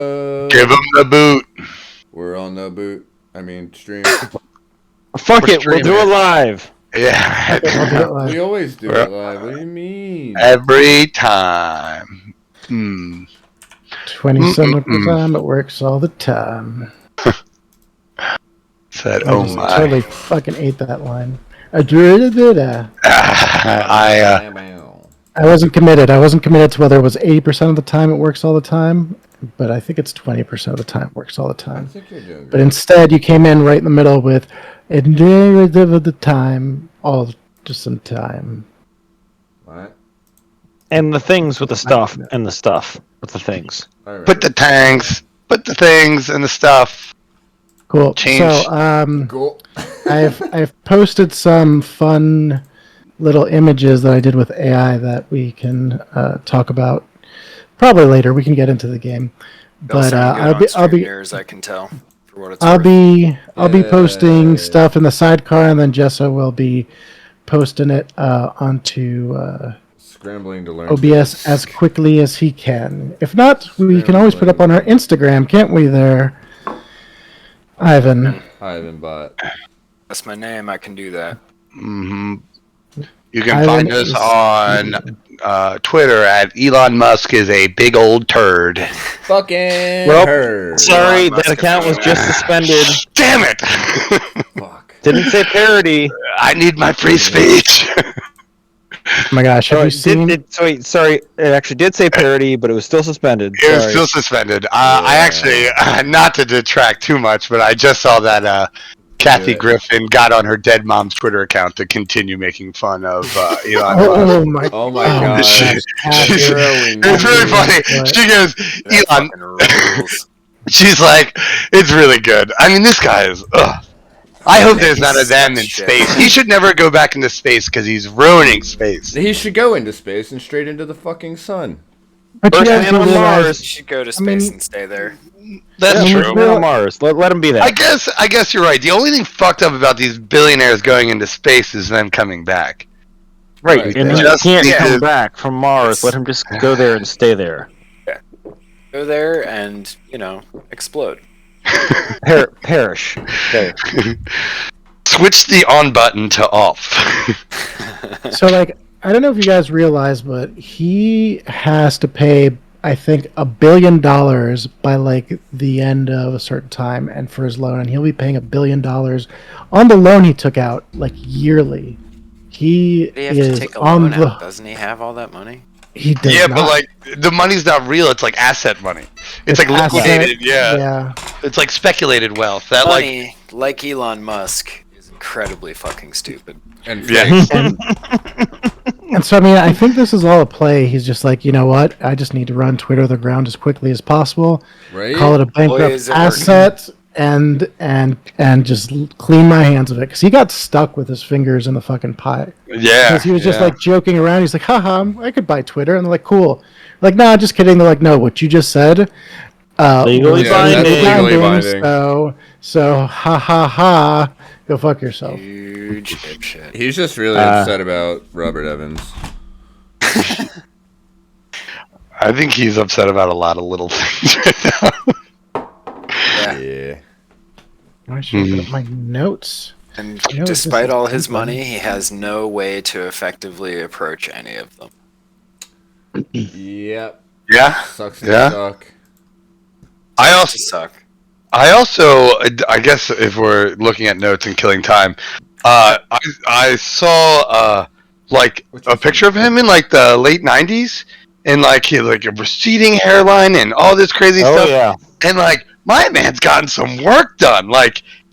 Give him the boot. We're on the boot. I mean, stream. Fuck it, we'll do it live. Yeah. I'll do it live. We always do it live. What do you mean? Every time. 27%, it works all the time. Said, I oh just my. totally fucking ate that line. I wasn't committed. I wasn't committed to whether it was 80% of the time it works all the time, but I think it's 20% of the time it works all the I time. think you're doing good. But instead, you came in right in the middle with of the time, all just some time. What? And the things with the stuff, and the stuff with the things. Put the tanks, put the things and the stuff. Cool. Change. So, Cool. I've posted some fun little images that I did with AI that we can talk about probably later. We can get into the game, but I'll be as I can tell. For what it's I'll worth. be posting stuff in the sidecar, and then Jessa will be posting it onto Scrambling to learn. OBS as quickly as he can. If not, we can always put up on our Instagram, can't we? There, Ivan. Ivan Bot. That's my name. I can do that. Mm-hmm. You can find us on Twitter at Elon Musk is a big old turd. Fucking Well, sorry, that account was just suspended. Damn it! Fuck. Didn't say parody. I need my free speech. Oh my gosh, have you seen? Sorry, it actually did say parody, but it was still suspended. It was still suspended. I actually, not to detract too much, but I just saw that Kathy Griffin got on her dead mom's Twitter account to continue making fun of Elon Musk. Oh my god. It's really funny. She goes, Elon. She's like, it's really good. I mean, this guy is. Ugh. I hope there's not a them in space. He should never go back into space because he's ruining space. He should go into space and straight into the fucking sun. But you guys man on realize- Mars. You should go to space and stay there. That's true. Man on Mars. Let him be that. I guess you're right. The only thing fucked up about these billionaires going into space is them coming back. Right, and he can't come back from Mars. Let him just go there and stay there. Yeah. Go there and, explode. Perish. Okay. Switch the on button to off. So, I don't know if you guys realize, but he has to pay, I think, $1 billion by the end of a certain time, and for his loan, and he'll be paying $1 billion on the loan he took out yearly. He Did he have is to take a on loan the. out? Doesn't he have all that money? He does Yeah, not. but the money's not real. It's like asset money. It's like asset. liquidated. Yeah. Yeah. It's like speculated wealth. That Money, like Elon Musk, is incredibly fucking stupid. And yeah. And so, I think this is all a play. He's just like, you know what? I just need to run Twitter to the ground as quickly as possible. Right? Call it a bankrupt asset, and just clean my hands of it. Because he got stuck with his fingers in the fucking pie. Yeah. Because he was just joking around. He's like, haha, I could buy Twitter. And they're like, cool. Like, nah, just kidding. They're like, no, what you just said. Legally binding. So, ha ha ha. Go fuck yourself. Huge dipshit. He's just really upset about Robert Evans. I think he's upset about a lot of little things right now. Yeah. I should put up my notes. And know, despite this all is his fun. money, he has no way to effectively approach any of them. Yep. Yeah. Sucks. Yeah. Suck. I also suck. I guess if we're looking at notes and killing time, I saw a picture of him in the late '90s, and he had a receding hairline and all this crazy stuff. Yeah. And my man's gotten some work done.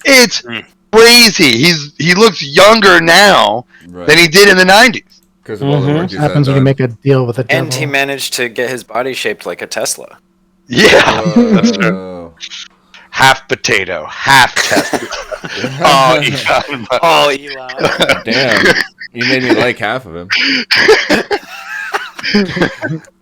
It's crazy. He looks younger now than he did in the '90s. Because of all the work What he's happens when you make a deal with a devil? And he managed to get his body shaped like a Tesla. Yeah, that's true. Half potato, half Tesla. Oh, Elon. Damn. You made me like half of him.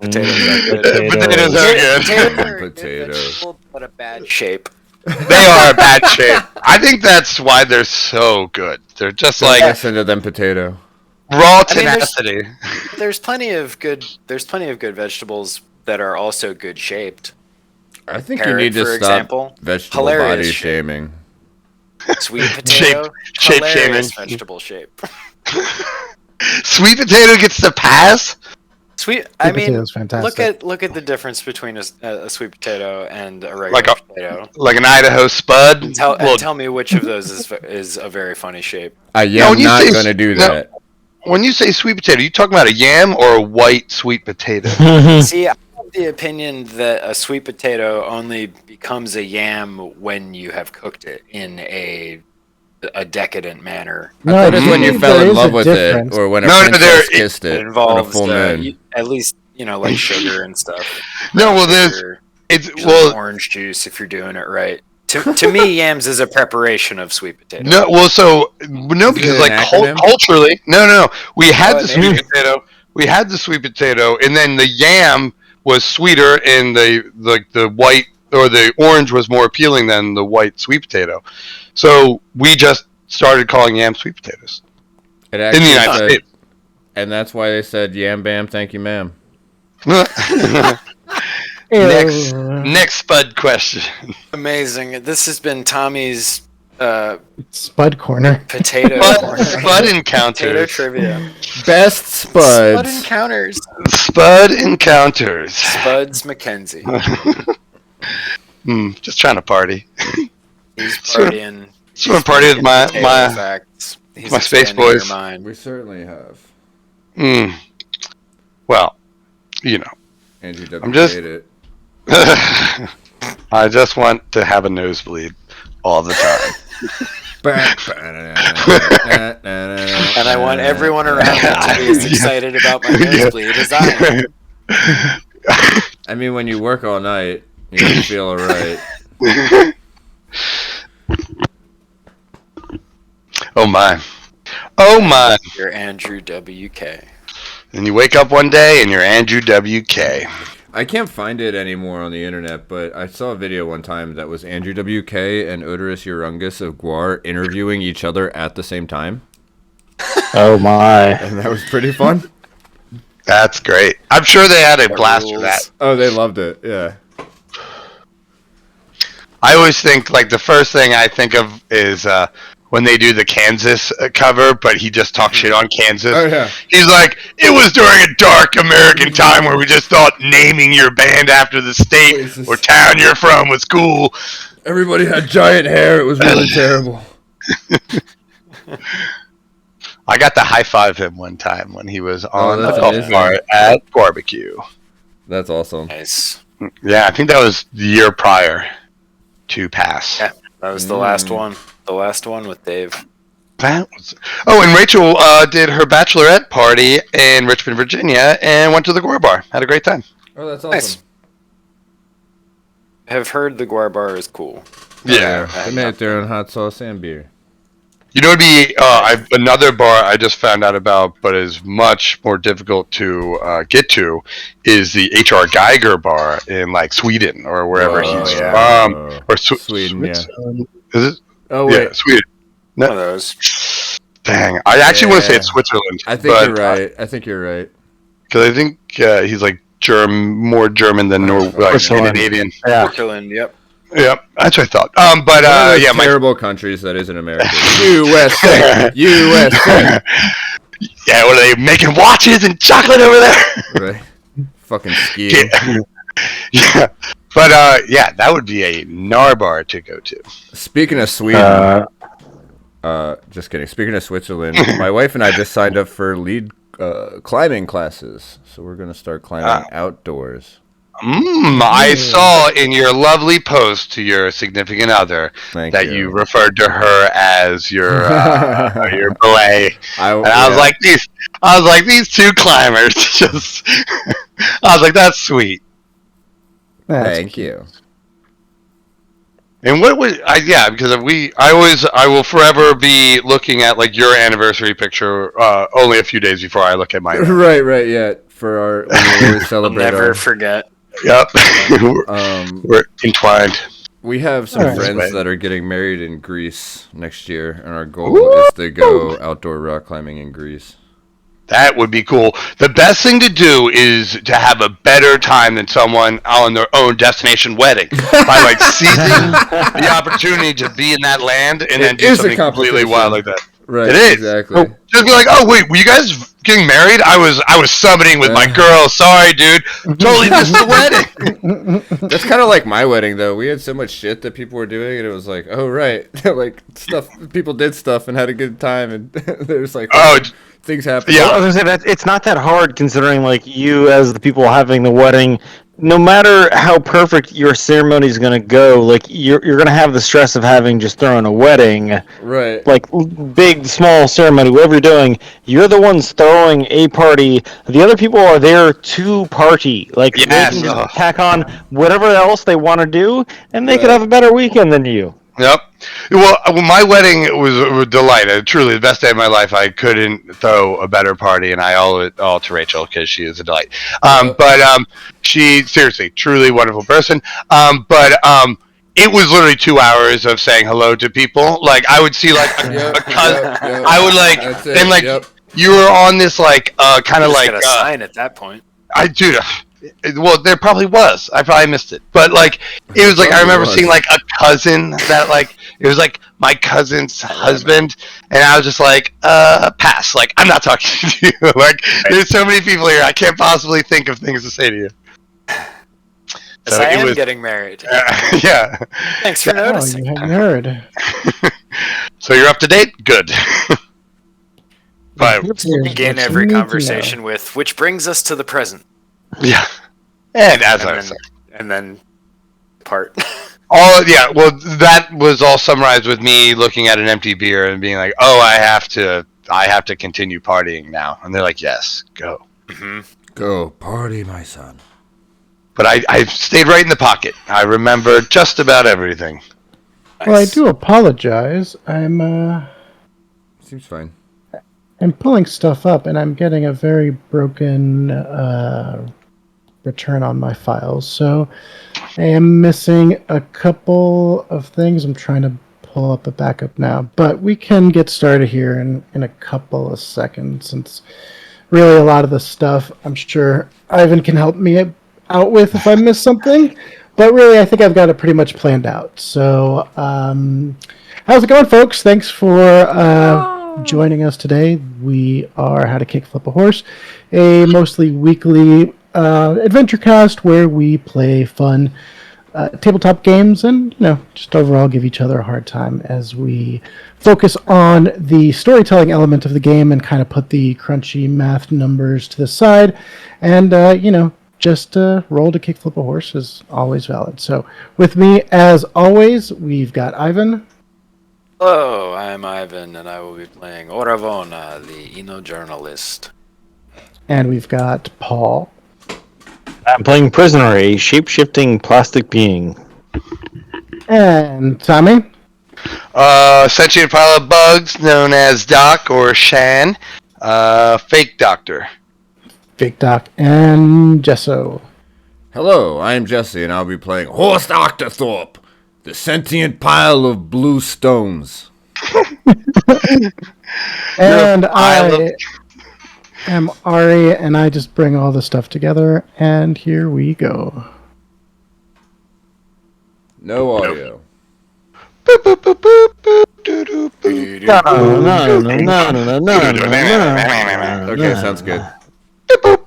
Potatoes are good. Potatoes are good. Potato. But a bad shape. They are a bad shape. I think that's why they're so good. They're just Listen to them potato. raw tenacity. There's plenty of good vegetables that are also good shaped. I think Carrot, you need to for stop example, vegetable hilarious body shape. shaming. Sweet potato, shape hilarious shaming. vegetable shape. Sweet potato gets the pass. I mean, potato's fantastic. look at the difference between a sweet potato and a regular Like a potato. like an Idaho spud. And Well, tell me which of those is a very funny shape. I No, am when you not say- going to do no. that. when you say sweet potato, you talking about a yam or a white sweet potato? See, I have the opinion that a sweet potato only becomes a yam when you have cooked it in a decadent manner. I thought it's when you there fell in is a love with difference. it, or when a No, princess kissed It it on a involves full moon. at least like sugar and stuff. No, well, there's Sugar, it's usually well, orange juice if you're doing it right. To me, yams is a preparation of sweet potato. no, well, so no, Is because it like an acronym? culturally, no, we had Oh, the maybe. sweet potato, and then the yam was sweeter, and the white or the orange was more appealing than the white sweet potato. So we just started calling yams sweet potatoes It in the actually United said, States. and that's why they said "yam bam, thank you, ma'am." Next spud question. Amazing. This has been Tommy's Spud corner. potato Spud potato encounters. trivia. Best Spud spuds. encounters. Spud encounters. Spuds McKenzie. Just trying to party. He's partying. Just want to party with my facts. He's my space expanding your boys. mind. We certainly have. Well, you know, Andrew W. I'm just- hate it. I just want to have a nosebleed all the time. And I want everyone around me to be as excited about my nosebleed as I am. I mean, when you work all night, you don't feel alright. Oh my. Oh my. You're Andrew WK. And you wake up one day and you're Andrew WK. I can't find it anymore on the internet, but I saw a video one time that was Andrew WK and Odorous Urungus of Guar interviewing each other at the same time. Oh my. And that was pretty fun. That's great. I'm sure they had a blast for rules. that. Oh, they loved it, yeah. I always think, like, the first thing I think of is when they do the Kansas cover, but he just talks shit on Kansas. Oh, yeah. He's like, it was during a dark American time where we just thought naming your band after the state or town you're from was cool. Everybody had giant hair. It was really terrible. I got to high five him one time when he was on the that's golf amazing. cart at barbecue. That's awesome. Nice. Yeah, I think that was the year prior to pass. Yeah, that was the last one. The last one with Dave. That was... Oh, and Rachel did her bachelorette party in Richmond, Virginia, and went to the Gore Bar. Had a great time. Oh, that's awesome. Nice. Have heard the Guar Bar is cool. Yeah. They made their own hot sauce and beer. You know, it'd be another bar I just found out about, but is much more difficult to get to, is the H.R. Geiger bar in like Sweden or wherever he's from, or Sweden, yeah. Is it? Oh, wait. Yeah, Sweden. One of those. Dang, I actually want to say Yeah. it's Switzerland. I think you're right. I think you're right. Because I think he's like more German than Canadian. Yeah. Switzerland, yep. Yep, that's what I thought. But One of those yeah, terrible countries that isn't America. USA, USA. Yeah, what are they making watches and chocolate over there? Right. Fucking skiing. Yeah, but yeah, that would be a gnar bar to go to. Speaking of Sweden, just kidding. Speaking of Switzerland, my wife and I just signed up for lead climbing classes, so we're gonna start climbing outdoors. I saw in your lovely post to your significant other that you referred to her as your belay. I was like these two climbers just. I was like, that's sweet. Thank you. And what would because I will forever be looking at like your anniversary picture only a few days before I look at mine. Right, yeah. For our when we always celebrate Never our forget. Yep. We're entwined. We have some Alright. friends that are getting married in Greece next year, and our goal is to go outdoor rock climbing in Greece. That would be cool. The best thing to do is to have a better time than someone on their own destination wedding by like seizing the opportunity to be in that land and then do something completely wild like that. Right. It is. Exactly. Just be like, oh wait, were you guys getting married? I was summiting with my girl. Sorry, dude. Totally missed the wedding. That's kind of like my wedding, though. We had so much shit that people were doing, and it was like, oh right, like stuff. People did stuff and had a good time, and there's like, things happen. Yeah, I was gonna say that it's not that hard considering like you as the people having the wedding. No matter how perfect your ceremony is gonna go, like you're gonna have the stress of having just thrown a wedding, right? Like big, small ceremony, whatever you're doing, you're the ones throwing a party. The other people are there to party. Like they can just tack on whatever else they want to do, and they could have a better weekend than you. Yep. Well, my wedding was a delight. Truly, the best day of my life. I couldn't throw a better party, and I owe it all to Rachel because she is a delight. But she, seriously, truly wonderful person. It was literally 2 hours of saying hello to people. Like, I would see, like, a cousin. I would, like, and, like, you were on this, like, kind of like... a sign at that point. Well, there probably was. I probably missed it. But, like, it was like, I remember seeing, like, a cousin that, like, it was like my cousin's husband. And I was just like, pass. Like, I'm not talking to you. Like, there's so many people here. I can't possibly think of things to say to you. So I am getting married. Yeah. Thanks for noticing. You haven't heard. So you're up to date? Good. But begin every conversation with, which brings us to the present. Yeah. And I said. And then part. Well, that was all summarized with me looking at an empty beer and being like, oh, I have to continue partying now. And they're like, yes, go. Mm-hmm. Go party, my son. But I stayed right in the pocket. I remember just about everything. Nice. Well, I do apologize. I'm Seems fine. I'm pulling stuff up, and I'm getting a very broken return on my files. So I am missing a couple of things. I'm trying to pull up a backup now, but we can get started here in a couple of seconds. Since really a lot of the stuff, I'm sure Ivan can help me out with if I miss something, but really I think I've got it pretty much planned out. So how's it going, folks? Thanks for joining us today. We are How to Kick Flip a Horse, a mostly weekly adventure cast where we play fun tabletop games and just overall give each other a hard time as we focus on the storytelling element of the game and kind of put the crunchy math numbers to the side and just roll to kick flip a horse is always valid. So with me, as always, we've got Ivan. Hello, I'm Ivan, and I will be playing OraVona, the Eno journalist. And we've got Paul. I'm playing Prisoner, a shape-shifting plastic being. And Tommy. Sentient pile of bugs known as Doc or Shan. Fake doctor. Fake Doc, and Jesso. Hello, I'm Jesse, and I'll be playing Horst Octothorpe, the sentient pile of blue stones. And I am Ari, and I just bring all the stuff together, and here we go. No audio. Okay, sounds good.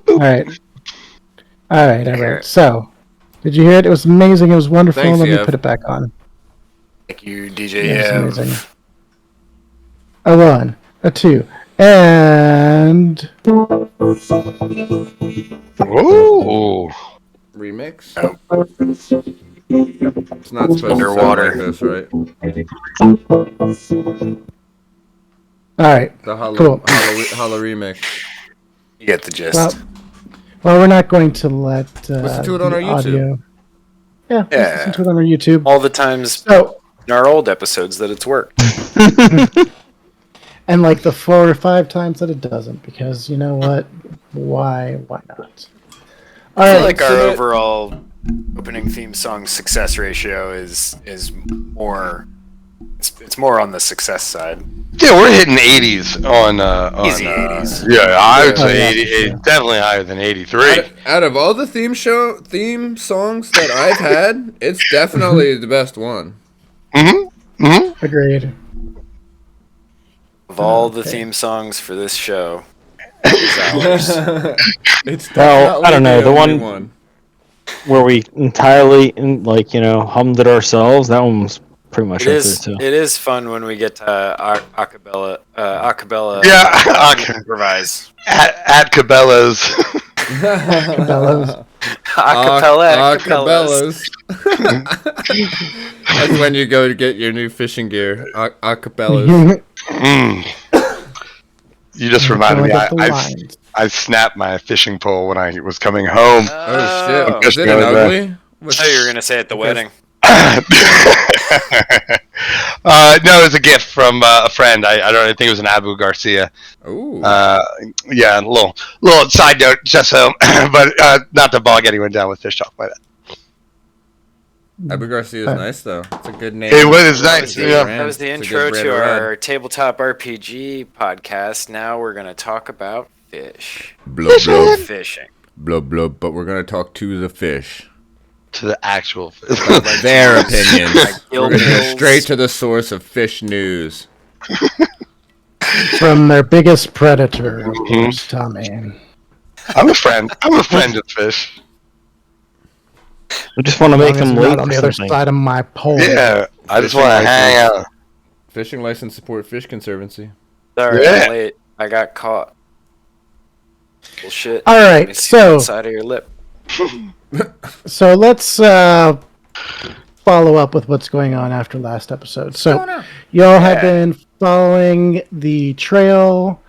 All right. So, did you hear it? It was amazing. It was wonderful. Thanks, Let me Yev. put it back on. Thank you, DJ Yeah, it's Yev. amazing. A 1, a 2, and Ooh. Remix? It's not supposed Underwater. to sound like this, right? all right. The Cool. Hollow remix. You get the gist. Well, we're not going to let Listen to it on the our YouTube. audio. Yeah, Yeah. let's listen to it on our YouTube. All the times So, in our old episodes that it's worked. and like the 4 or 5 times that it doesn't, because you know what? Why not? All I feel right. like our so overall opening theme song success ratio is more It's more on the success side. Yeah, we're hitting 80s on Easy 80s. Yeah, I would say yeah, 88, definitely higher than 83. Out of all the theme songs that I've had, it's definitely the best one. Agreed. Of all the theme songs for this show, it's ours. It's Well, I don't know, the only one where we entirely hummed it ourselves. That one was pretty much up there too. It is fun when we get to acapella. Yeah, improvise. at Cabela's. Cabela's. Acapellas. That's when you go to get your new fishing gear. Acapellas. You just reminded me. I snapped my fishing pole when I was coming home. Oh shit! Was it an ugly? I thought you were gonna say at the wedding. No, it was a gift from a friend. I think it was an Abu Garcia. Ooh. Yeah, a little side note, just so, but not to bog anyone down with fish talk by that. Abu Garcia is nice though. It's a good name. It was nice. That was the intro to our tabletop RPG podcast. Now we're gonna talk about fish. Blub blub. Fishing. Blub blub. But we're gonna talk to the fish. To the actual fish. Their opinions. We're gonna go straight to the source of fish news. From their biggest predator, of course, Tommy. I'm a friend of fish. We just want to make them late on the or other something. side of my pole. Yeah, I just want to hang out. Fishing license support Fish Conservancy. Sorry, Yeah. I'm late. I got caught. Bullshit. All right, Let me see so- the side of your lip. So let's follow up with what's going on after last episode. So y'all have been following the trail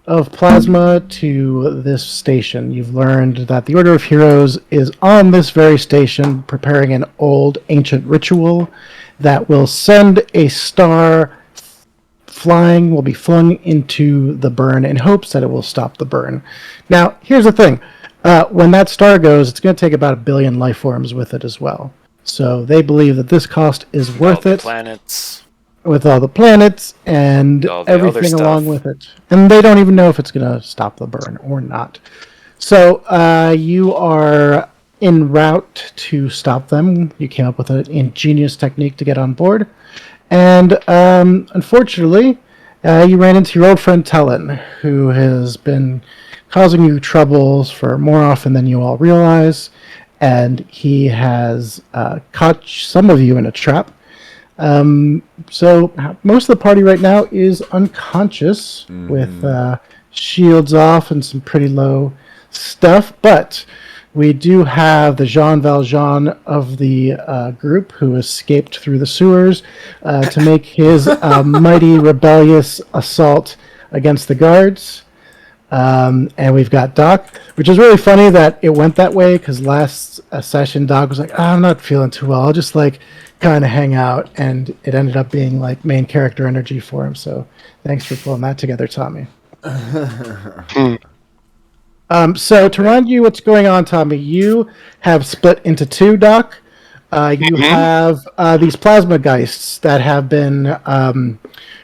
of plasma to this station. You've learned that the Order of Heroes is on this very station preparing an old ancient ritual that will send a star will be flung into the burn in hopes that it will stop the burn. Now, here's the thing. When that star goes, it's going to take about 1 billion life forms with it as well. So they believe that this cost is worth it. Planets. With all the planets and All the other everything stuff. along with it. And they don't even know if it's going to stop the burn or not. So you are en route to stop them. You came up with an ingenious technique to get on board. And unfortunately, you ran into your old friend Talon, who has been causing you troubles for more often than you all realize. And he has caught some of you in a trap. So most of the party right now is unconscious with shields off and some pretty low stuff, but we do have the Jean Valjean of the group who escaped through the sewers to make his mighty rebellious assault against the guards. And we've got Doc, which is really funny that it went that way because last session Doc was like, I'm not feeling too well. I'll just kind of hang out, and it ended up being main character energy for him. So thanks for pulling that together, Tommy. So to remind you what's going on, Tommy, you have split into two, Doc. You have these plasma geists that have been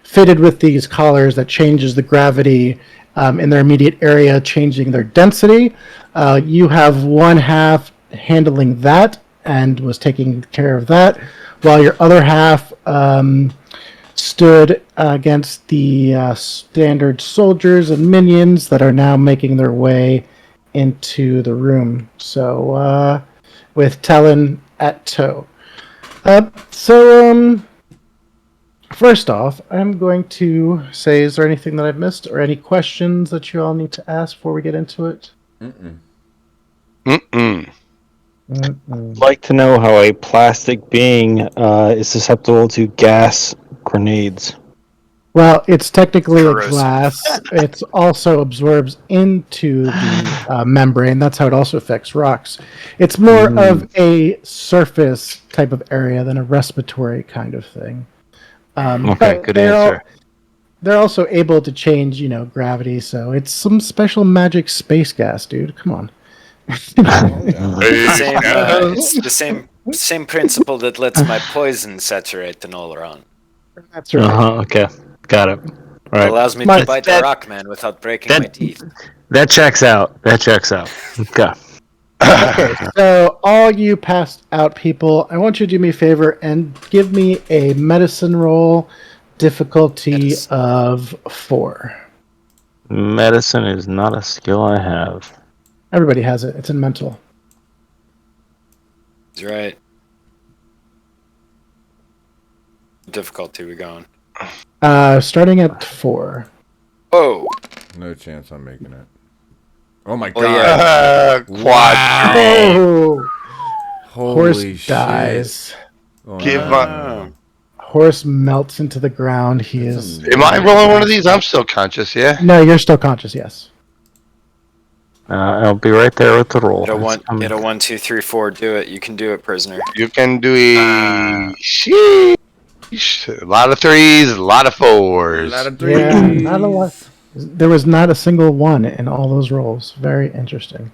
fitted with these collars that changes the gravity in their immediate area, changing their density. You have one half handling that and was taking care of that, while your other half stood against the standard soldiers and minions that are now making their way into the room. So, with Talon at tow. First off, I'm going to say, is there anything that I've missed or any questions that you all need to ask before we get into it? I'd like to know how a plastic being is susceptible to gas grenades. Well, it's technically Corrosive. a glass. It also absorbs into the membrane. That's how it also affects rocks. It's more of a surface type of area than a respiratory kind of thing. Okay, but good answer. They're also able to change, gravity. So it's some special magic space gas, dude. Come on. It's the same principle that lets my poison saturate the Nolaron. That's right. Okay, got it. All It right. allows me to bite the rock, man, without breaking my teeth. That checks out. Okay. Okay, so all you passed out people, I want you to do me a favor and give me a medicine roll, difficulty of 4. Medicine is not a skill I have. Everybody has it. It's in mental. He's right. Difficulty we going? Starting at 4. Oh, No chance I'm making it. Oh my Well, god. yeah. Quad. Oh! Holy Horse shit. dies. Oh, Give no. up. Horse melts into the ground. He That's is. amazing. Am I rolling one of these? I'm still conscious, yeah? No, you're still conscious, yes. I'll be right there with the roll. Hit a 1, 2, 3, 4. Do it. You can do it, prisoner. You can do it. Sheesh. A lot of 3s, a lot of 4s. A lot of Yeah, threes. not a lot. There was not a single 1 in all those rolls. Very interesting.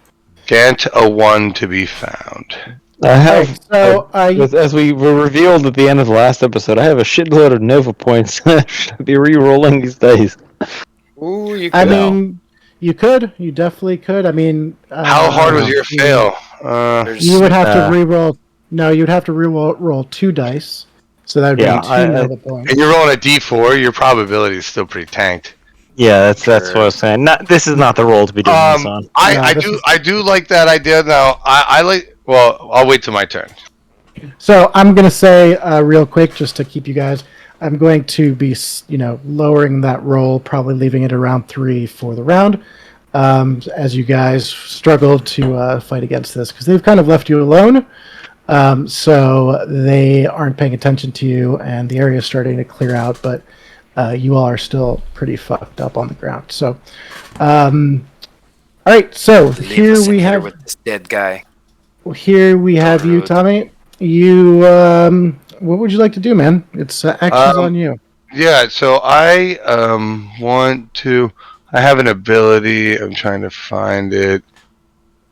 Can't a 1 to be found. I have. So, as we were revealed at the end of the last episode, I have a shitload of Nova points. I should be re-rolling these days. Ooh, you I could. mean, you could. You definitely could. I mean, How hard was your fail? You would have to re-roll. No, you'd have to re-roll 2 dice. So that would be 2 Nova points. And you're rolling a D4, your probability is still pretty tanked. Yeah, that's what I was saying. This is not the roll to be doing this on. I do like that idea. Now I like. Well, I'll wait till my turn. So I'm going to say real quick, just to keep you guys, I'm going to be, lowering that roll, probably leaving it around 3 for the round, as you guys struggle to fight against this, because they've kind of left you alone. So they aren't paying attention to you, and the area is starting to clear out, but you all are still pretty fucked up on the ground. So, all right. So here we have with this dead guy. Here we have you, Tommy. You, what would you like to do, man? It's actions on you. Yeah, so I want to. I have an ability. I'm trying to find it.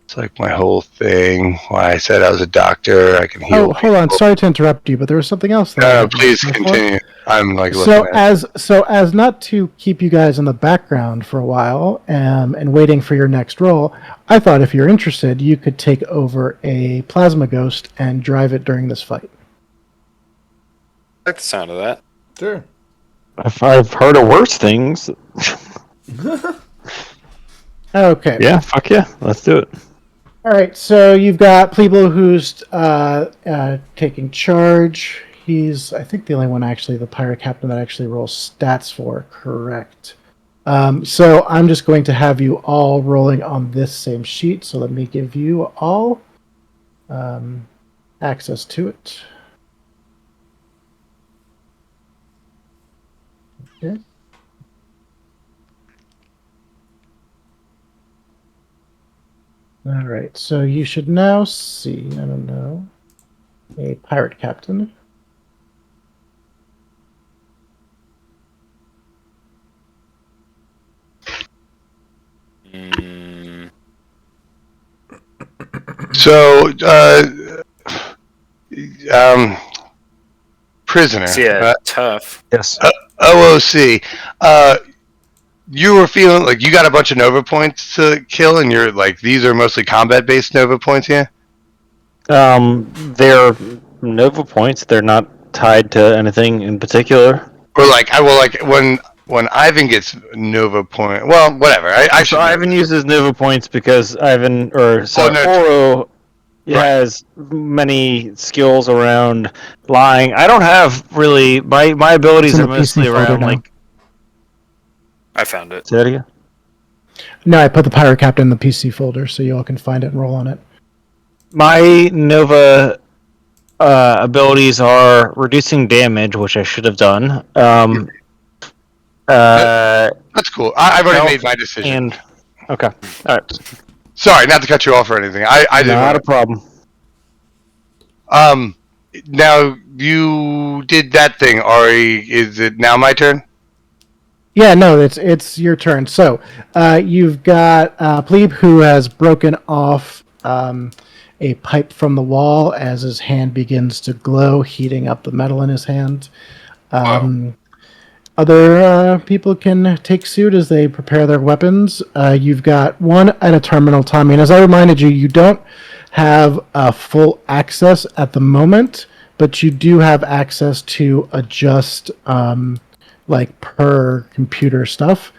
It's like my whole thing. Why I said I was a doctor. I can heal. Oh, hold on. Sorry to interrupt you, but there was something else. Please continue. I'm like so as not to keep you guys in the background for a while and waiting for your next roll, I thought if you're interested, you could take over a plasma ghost and drive it during this fight. I like the sound of that. Sure. I've heard of worse things. Okay. Yeah, fuck yeah. Let's do it. All right, so you've got Plebo who's taking charge. He's, I think, the only one actually, the pirate captain that actually rolls stats for, correct. So I'm just going to have you all rolling on this same sheet. So let me give you all access to it. Okay. All right, so you should now see, I don't know, a pirate captain. So, prisoner. Yeah, tough. Yes. OOC. You were feeling like you got a bunch of Nova points to kill, and you're like, these are mostly combat-based Nova points, yeah? They're Nova points. They're not tied to anything in particular. Or like, when Ivan gets Nova point, well, whatever. So Ivan uses Nova points because Oro has many skills around lying. I don't have really my abilities are mostly around like. I found it. Say that again? No, I put the pirate captain in the PC folder so you all can find it and roll on it. My Nova abilities are reducing damage, which I should have done. That's cool. I've already made my decision. Okay. All right. Sorry, not to cut you off or anything. I didn't. Not a problem. Now you did that thing, Ari. Is it now my turn? Yeah, no, it's your turn. So you've got Plebe who has broken off a pipe from the wall as his hand begins to glow, heating up the metal in his hand. Other people can take suit as they prepare their weapons. You've got one at a terminal, Tommy. And as I reminded you, you don't have full access at the moment, but you do have access to adjust per computer stuff.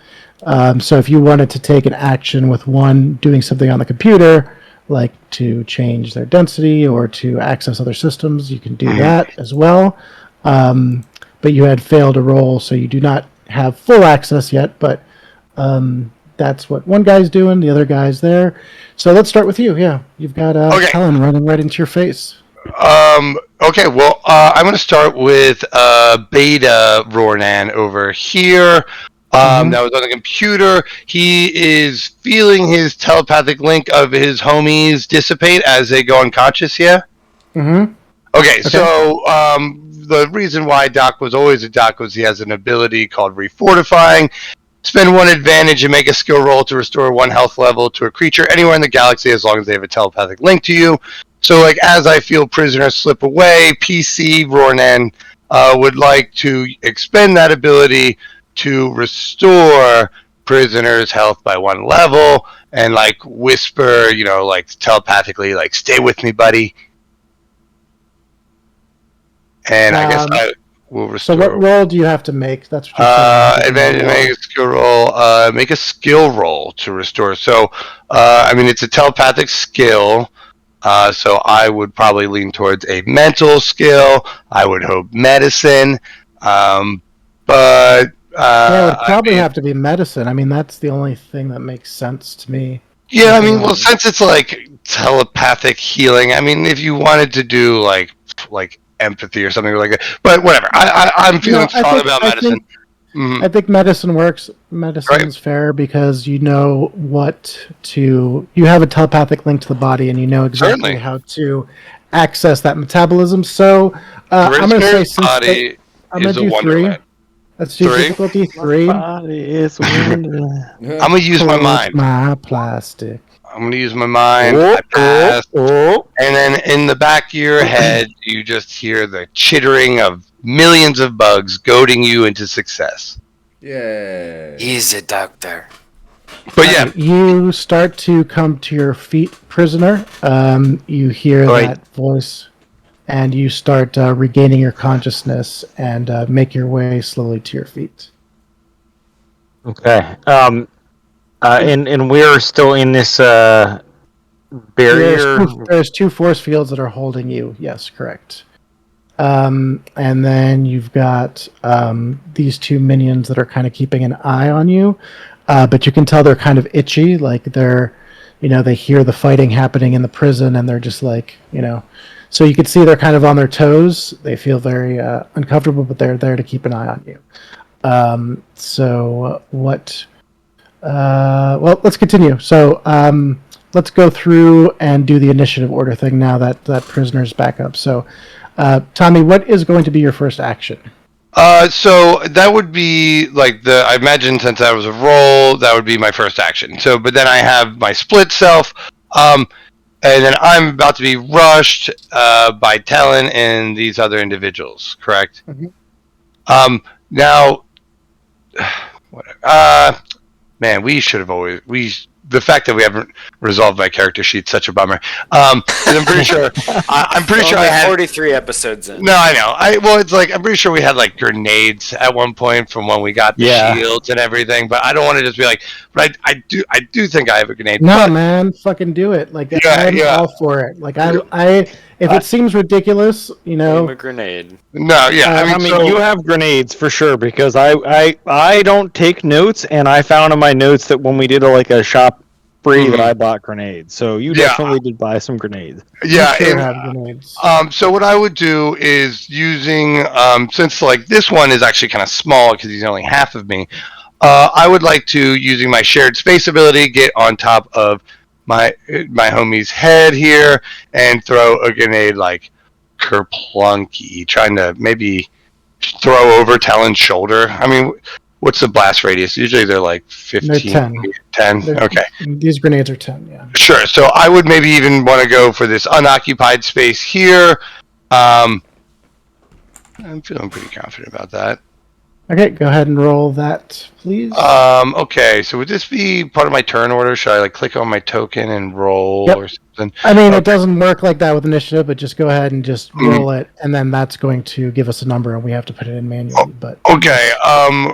So if you wanted to take an action with one doing something on the computer, like to change their density or to access other systems, you can do that as well. But you had failed a roll, so you do not have full access yet, but that's what one guy's doing, the other guy's there. So let's start with you, yeah. You've got Helen running right into your face. Okay, well, I'm going to start with Beta Rornan over here. That was on the computer. He is feeling his telepathic link of his homies dissipate as they go unconscious, yeah? Okay, so the reason why Doc was always a Doc was he has an ability called Refortifying. Spend one advantage and make a skill roll to restore one health level to a creature anywhere in the galaxy as long as they have a telepathic link to you. So, as I feel prisoners slip away, PC Rornan would like to expend that ability to restore prisoners' health by one level and, whisper, telepathically, stay with me, buddy. And I guess I will restore. So what roll do you have to make? That's what you're saying. Advantage, make a skill roll. Make a skill roll to restore. So, it's a telepathic skill. So I would probably lean towards a mental skill. I would hope medicine. But it would probably have to be medicine. That's the only thing that makes sense to me. Yeah, since it's telepathic healing, if you wanted to do like empathy or something like that, but whatever. I'm feeling strong about medicine. I think medicine works. Medicine's fair because you know you have a telepathic link to the body and you know exactly how to access that metabolism. So I'm going to say I'm going to do 3. Let's do difficulty 3. Body is I'm going to use my mind. My plastic. I'm going to use my mind. I pass. And then in the back of your head, you just hear the chittering of millions of bugs goading you into success. Yeah. He's a doctor. But you start to come to your feet, prisoner. You hear that voice, and you start regaining your consciousness and make your way slowly to your feet. Okay. And we're still in this barrier. There's 2 force fields that are holding you. Yes, correct. And then you've got these 2 minions that are kind of keeping an eye on you, but you can tell they're kind of itchy, they hear the fighting happening in the prison, and they're just so you can see they're kind of on their toes. They feel very uncomfortable, but they're there to keep an eye on you. Let's continue. So let's go through and do the initiative order thing now that prisoner's back up. So. Tommy, what is going to be your first action? So that would be I imagine since that was a roll, that would be my first action. So, but then I have my split self, and then I'm about to be rushed by Talon and these other individuals. Correct? Now, man, we should have the fact that we haven't resolved my character sheet's such a bummer. I'm pretty sure. I'm pretty sure I had 43 episodes in. No, I know. I'm pretty sure we had grenades at one point from when we got the shields and everything. But I don't want to just be but I do think I have a grenade. No, man, fucking do it. I'm all for it. If it seems ridiculous, Name a grenade. No, yeah. You have grenades for sure because I don't take notes, and I found in my notes that when we did a shop spree that I bought grenades. So you definitely did buy some grenades. Yeah, have grenades. So what I would do is using since this one is actually kind of small because he's only half of me. I would like to, using my shared space ability, get on top of my homie's head here and throw a grenade kerplunky, trying to maybe throw over Talon's shoulder. What's the blast radius? Usually they're 15. They're 10. Okay. These grenades are 10, yeah. Sure. So I would maybe even want to go for this unoccupied space here. I'm feeling pretty confident about that. Okay, go ahead and roll that, please. Okay, so would this be part of my turn order? Should I click on my token and roll Yep. or something? I mean, Okay. it doesn't work like that with initiative, but just go ahead and just roll it, and then that's going to give us a number, and we have to put it in manually. But Okay,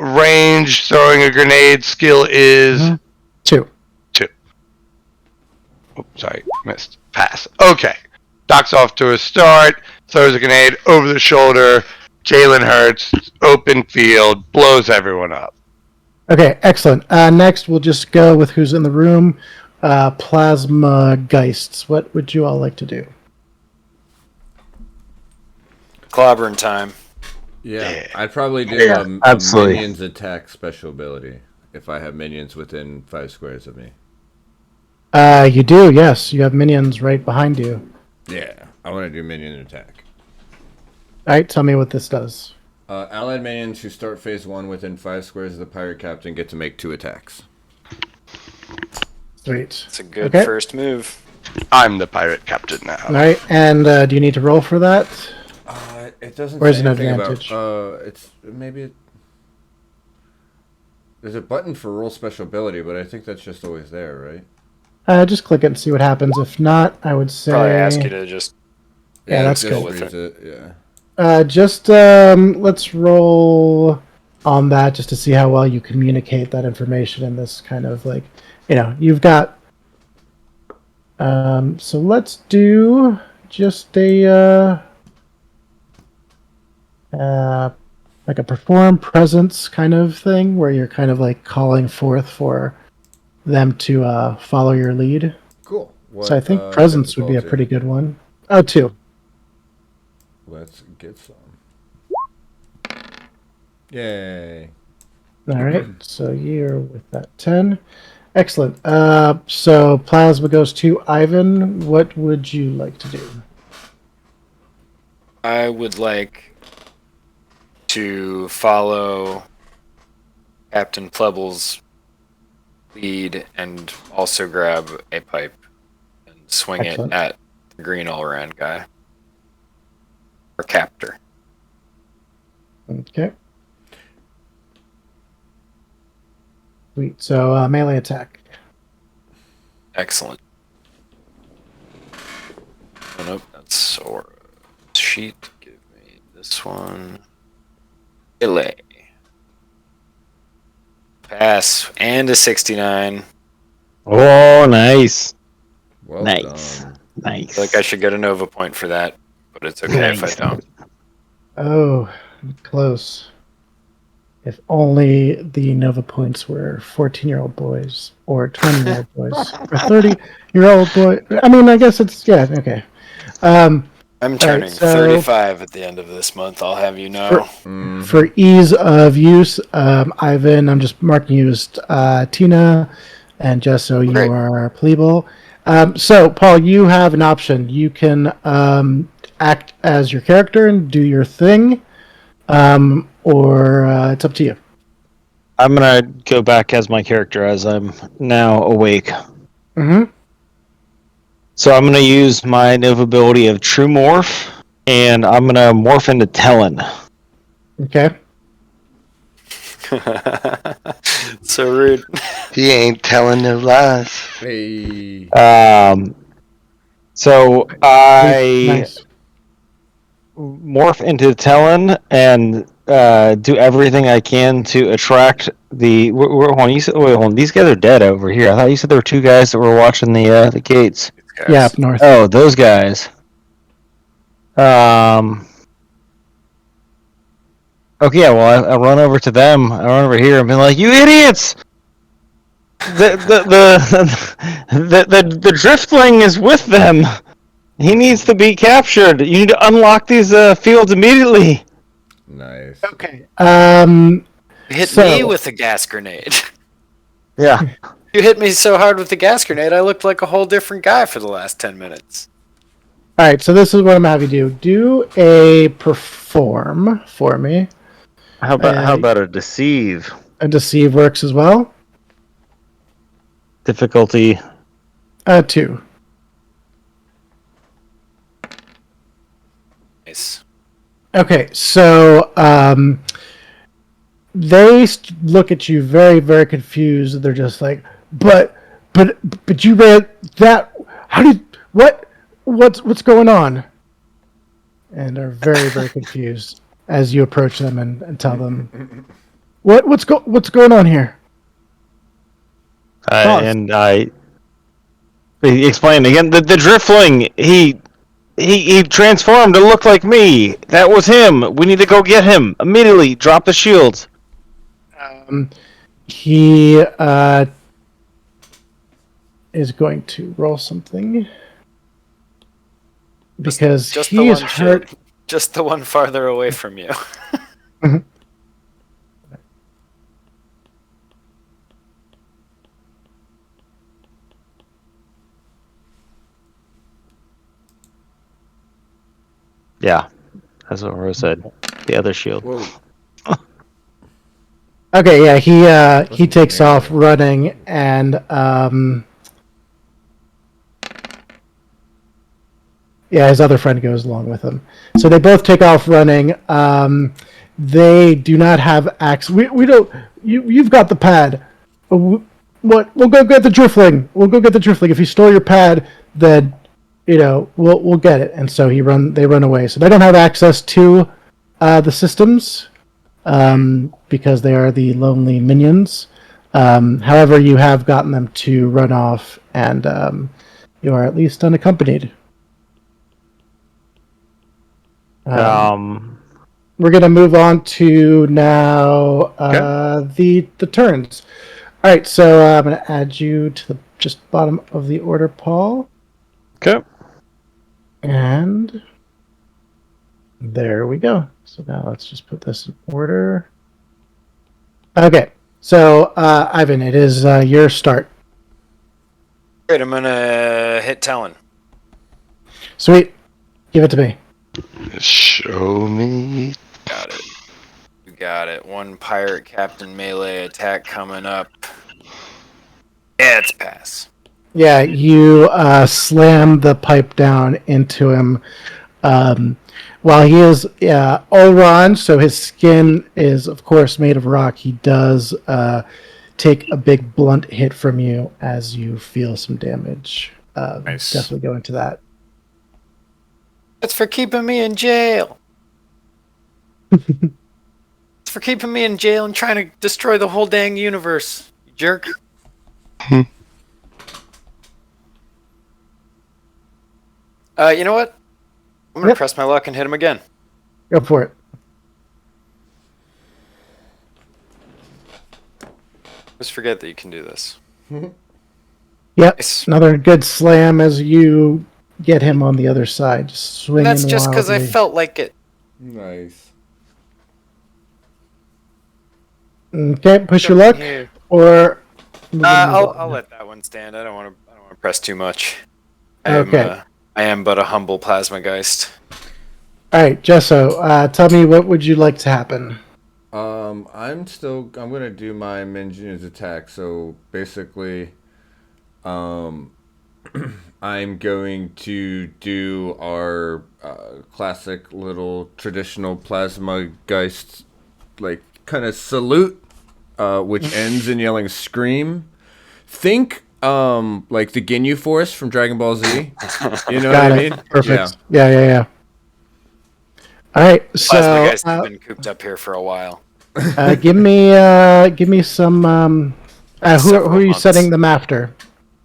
range, throwing a grenade, skill is 2. 2. Oh, sorry, missed. Pass. Okay. Doc's off to a start, throws a grenade over the shoulder. Jalen Hurts, open field, blows everyone up. Okay, excellent. Next, we'll just go with who's in the room. Plasma Geists. What would you all like to do? Clobbering time. Yeah, I'd probably do a absolutely. minions attack special ability if I have minions within 5 squares of me. You do, yes. You have minions right behind you. Yeah, I want to do minion attack. All right, tell me what this does. Allied minions who start phase 1 within 5 squares of the pirate captain get to make 2 attacks. Sweet. It's a good first move. I'm the pirate captain now. All right, and do you need to roll for that? It doesn't Or is say it an anything advantage? about. It's maybe. There's a button for roll special ability, but I think that's just always there, right? Just click it and see what happens. If not, I would say... Probably ask you to just Yeah, that's just good. reads it, yeah. Just let's roll on that just to see how well you communicate that information in this kind of you've got. So let's do just a like a perform presence kind of thing where you're kind of like calling forth for them to follow your lead. Cool. So I think presence would be a pretty good one. Oh, 2. Let's get some. Yay. All right, so you're with that 10. Excellent. So plasma goes to Ivan. What would you like to do? I would like to follow Captain Plebble's lead and also grab a pipe and swing Excellent. it at the green all-around guy. Or captor. Okay. Sweet. So melee attack. Excellent. Oh, nope, that's Sora. Sheet. Give me this one. Delay. Pass. And a 69. Oh, nice. Well Nice. done. I feel like I should get a Nova point for that, but it's okay if I don't. Oh, close. If only the Nova points were 14-year-old boys or 20-year-old boys or 30-year-old boy. I mean, I guess it's okay. I'm turning 35 at the end of this month, I'll have you know. For ease of use, Ivan, I'm just marking you as Tina, and just so you are playable. So, Paul, you have an option. You can act as your character and do your thing, or it's up to you. I'm gonna go back as my character as I'm now awake. Mm-hmm. So I'm gonna use my Nova ability of True Morph, and I'm gonna morph into Talon. Okay. So rude. He ain't telling no lies. Hey. So I Nice. morph into Talon and do everything I can to attract the. Hold on, hold on. These guys are dead over here. I thought you said there were 2 guys that were watching the gates. Yeah, up north. Oh, those guys. Okay, yeah, well, I run over to them. I run over here and be like, "You idiots! The driftling is with them. He needs to be captured. You need to unlock these fields immediately." Nice. Okay. Hit me with a gas grenade. Yeah. You hit me so hard with the gas grenade, I looked like a whole different guy for the last 10 minutes. All right, so this is what I'm having you do. Do a perform for me. How about a deceive? A deceive works as well. Difficulty. 2. Nice. Okay, so they look at you very, very confused. They're just like, but you read that? How did what's going on? And are very, very confused as you approach them and tell them what's going on here. And I explained again. The Driftling, he transformed to look like me. That was him. We need to go get him immediately. Drop the shields. He is going to roll something because just he is hurt. Just the one farther away from you. Yeah, that's what Rose said. The other shield. Whoa. Okay, yeah, he takes off running and yeah, his other friend goes along with him. So they both take off running. They do not have axe. We don't. You've got the pad. What? We'll go get the Driftling. We'll go get the Driftling. If you stole your pad, then we'll get it. And so they run away. So they don't have access to the systems because they are the lonely minions. However, you have gotten them to run off, and you are at least unaccompanied. We're gonna move on to now the turns. All right, so I'm gonna add you to the just bottom of the order, Paul. Okay. And there we go. So now let's just put this in order. Okay, so Ivan, it is your start. Great, I'm gonna hit Talon. Sweet, give it to me. Show me. Got it. You got it. One pirate captain melee attack coming up. Yeah, it's pass. Yeah, you slam the pipe down into him. While he is Ulron, so his skin is, of course, made of rock, he does take a big blunt hit from you as you feel some damage. Nice. Definitely go into that. That's for keeping me in jail. It's for keeping me in jail and trying to destroy the whole dang universe, you jerk. You know what? I'm gonna press my luck and hit him again. Go for it. Just forget that you can do this. Yep. Nice. Another good slam as you get him on the other side. Just swinging. That's just because I wildly. felt like it. Nice. Okay, push your luck, Here. or I'll let that one stand. I don't want to press too much. Okay. I am but a humble plasmageist. All right, Jesso, tell me what would you like to happen? I'm gonna do my Minjin's attack. So basically, I'm going to do our classic little traditional plasmageist, like kind of salute, which ends in yelling "scream." Think like the Ginyu Force from Dragon Ball Z. You know what I mean? Perfect. Yeah. All right, so Plasmageist has been cooped up here for a while. give me some. Who are you setting them after,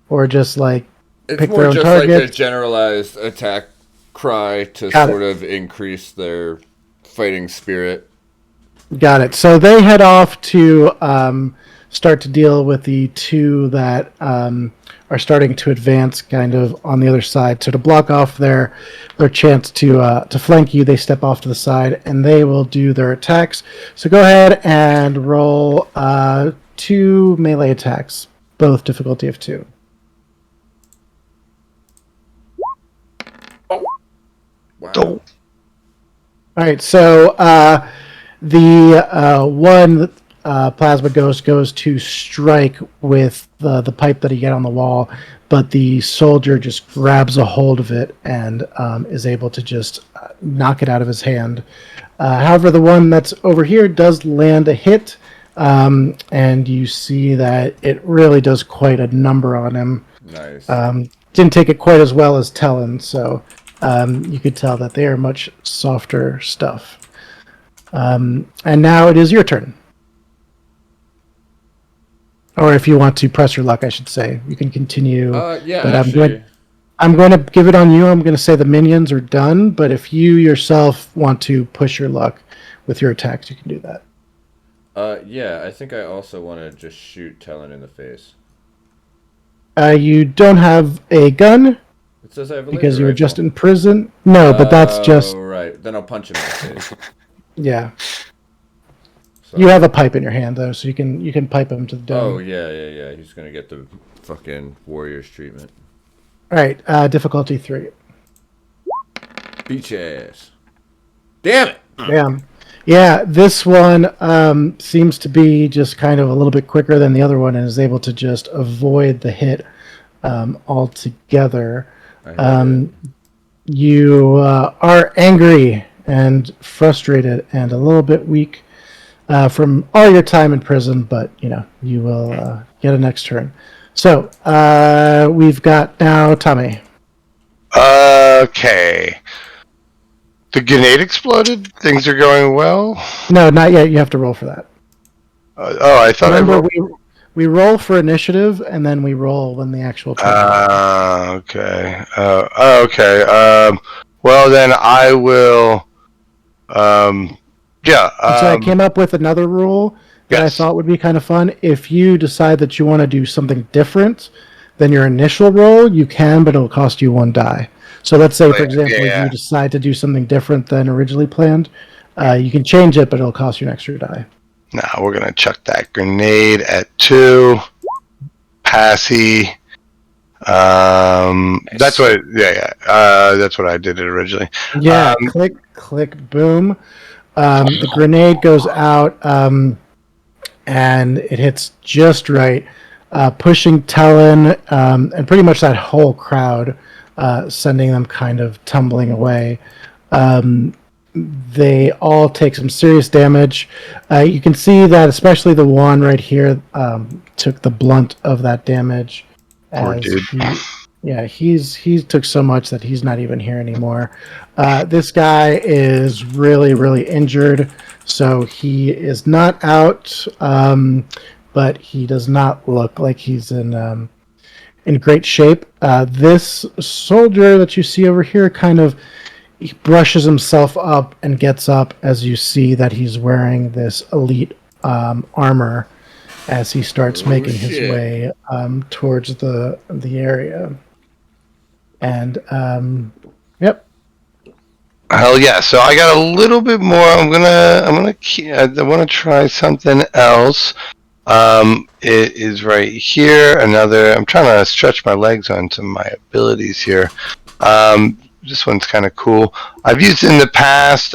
or just like It's pick more their own just like a targets? generalized attack cry to Got it. sort of increase their fighting spirit. Got it. So they head off to start to deal with the two that are starting to advance kind of on the other side. So to block off their chance to flank you, they step off to the side and they will do their attacks. So go ahead and roll 2 melee attacks, both difficulty of 2. Wow. All right, so the one Plasma Ghost goes to strike with the pipe that he get on the wall, but the soldier just grabs a hold of it and is able to just knock it out of his hand. However, the one that's over here does land a hit, and you see that it really does quite a number on him. Nice. Didn't take it quite as well as Talon, so you could tell that they are much softer stuff. And now it is your turn. Or if you want to press your luck, I should say. You can continue. Yeah, but actually. I'm going to give it on you. I'm going to say the minions are done, but if you yourself want to push your luck with your attacks, you can do that. Yeah, I think I also want to just shoot Talon in the face. You don't have a gun It says I have a because laser you were rifle. just in prison. No, but that's just... Oh, right. Then I'll punch him in the face. Yeah. So. You have a pipe in your hand, though, so you can pipe him to the dome. Oh, yeah. He's going to get the fucking Warriors treatment. All right, difficulty 3. Beach ass. Damn it! Damn. Yeah, this one seems to be just kind of a little bit quicker than the other one and is able to just avoid the hit altogether. You are angry and frustrated and a little bit weak from all your time in prison, but you will get a next turn. So we've got now Tommy. Okay. The grenade exploded. Things are going well. No, not yet. You have to roll for that. I thought Remember, we roll for initiative and then we roll when the actual turn. Okay. Okay. Well, then I will. So I came up with another rule that I thought would be kind of fun. If you decide that you want to do something different than your initial roll, you can, but it'll cost you 1 die. So let's say, for example, if you decide to do something different than originally planned, you can change it, but it'll cost you an extra die. Now we're going to chuck that grenade at 2. Passy. Nice. That's what, that's what I did it originally. Yeah, click, boom. The grenade goes out, and it hits just right, pushing Talon and pretty much that whole crowd, sending them kind of tumbling away. They all take some serious damage. You can see that especially the one right here took the blunt of that damage. Poor dude. He took so much that he's not even here anymore. This guy is really, really injured, so he is not out, but he does not look like he's in great shape. This soldier that you see over here he brushes himself up and gets up as you see that he's wearing this elite armor as he starts making his way towards the area. And yep. Hell yeah! So I got a little bit more. I want to try something else. It is right here. I'm trying to stretch my legs on some of my abilities here. This one's kind of cool. I've used it in the past.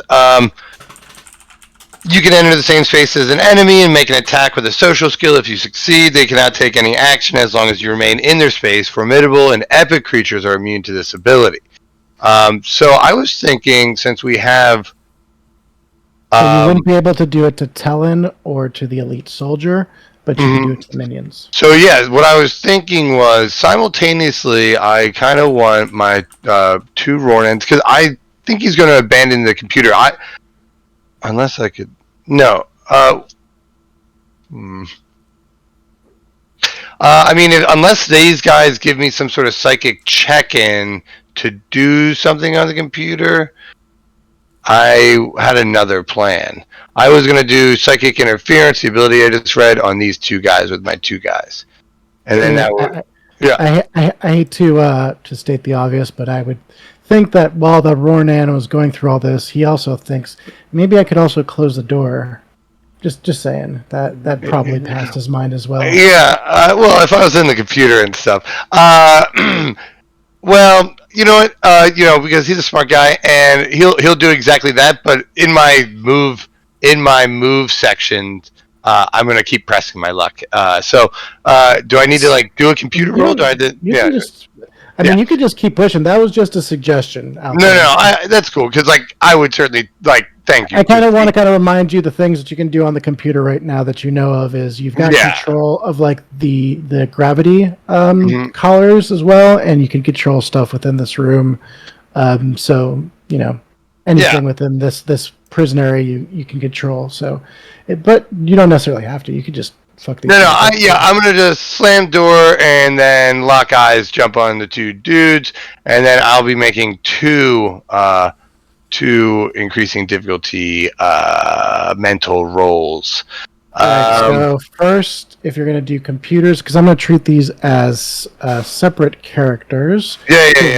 You can enter the same space as an enemy and make an attack with a social skill. If you succeed, they cannot take any action as long as you remain in their space. Formidable and epic creatures are immune to this ability. So I was thinking, since we have... So you wouldn't be able to do it to Talon or to the elite soldier, but you can do it to the minions. So yeah, what I was thinking was, simultaneously, I kind of want my 2 Ronins, because I think he's going to abandon the computer. Unless I could... No. I mean, unless these guys give me some sort of psychic check-in to do something on the computer, I had another plan. I was going to do psychic interference, the ability I just read, on these 2 guys with my 2 guys. And then that would... Yeah. I hate to state the obvious, but I would think that while the Ronan was going through all this, he also thinks maybe I could also close the door. Just saying that probably passed his mind as well. Yeah. Well, if I was in the computer and stuff. Well, you know what? Because he's a smart guy and he'll do exactly that. But in my move section, I'm gonna keep pressing my luck. So do I need to like do a computer roll? Do I? Can just. I mean, you could just keep pushing. That was just a suggestion. Out there. That's cool because like I would certainly like. Thank you. I kind of want to kind of remind you the things that you can do on the computer right now that you know of is you've got control of like the gravity collars as well, and you can control stuff within this room. So you know anything within this prison area you can control. So, but you don't necessarily have to. You could just fuck these. I'm gonna just slam door and then lock eyes, jump on the two dudes, and then I'll be making two increasing difficulty mental rolls. So first, if you're going to do computers, because I'm going to treat these as separate characters.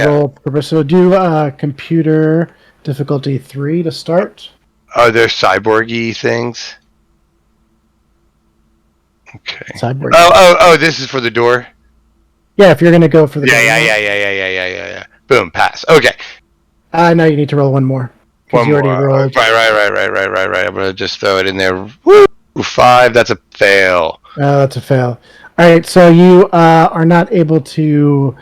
Roll purpose. So do computer difficulty 3 to start. Are there cyborgy things? Okay. Cyborg. Oh! This is for the door. Yeah, if you're going to go for the door. Yeah. Boom, pass. Okay. No, you need to roll one more. One you more. Already rolled. Right. I'm gonna just throw it in there. Woo! 5. That's a fail. Oh, that's a fail. All right, so you are not able to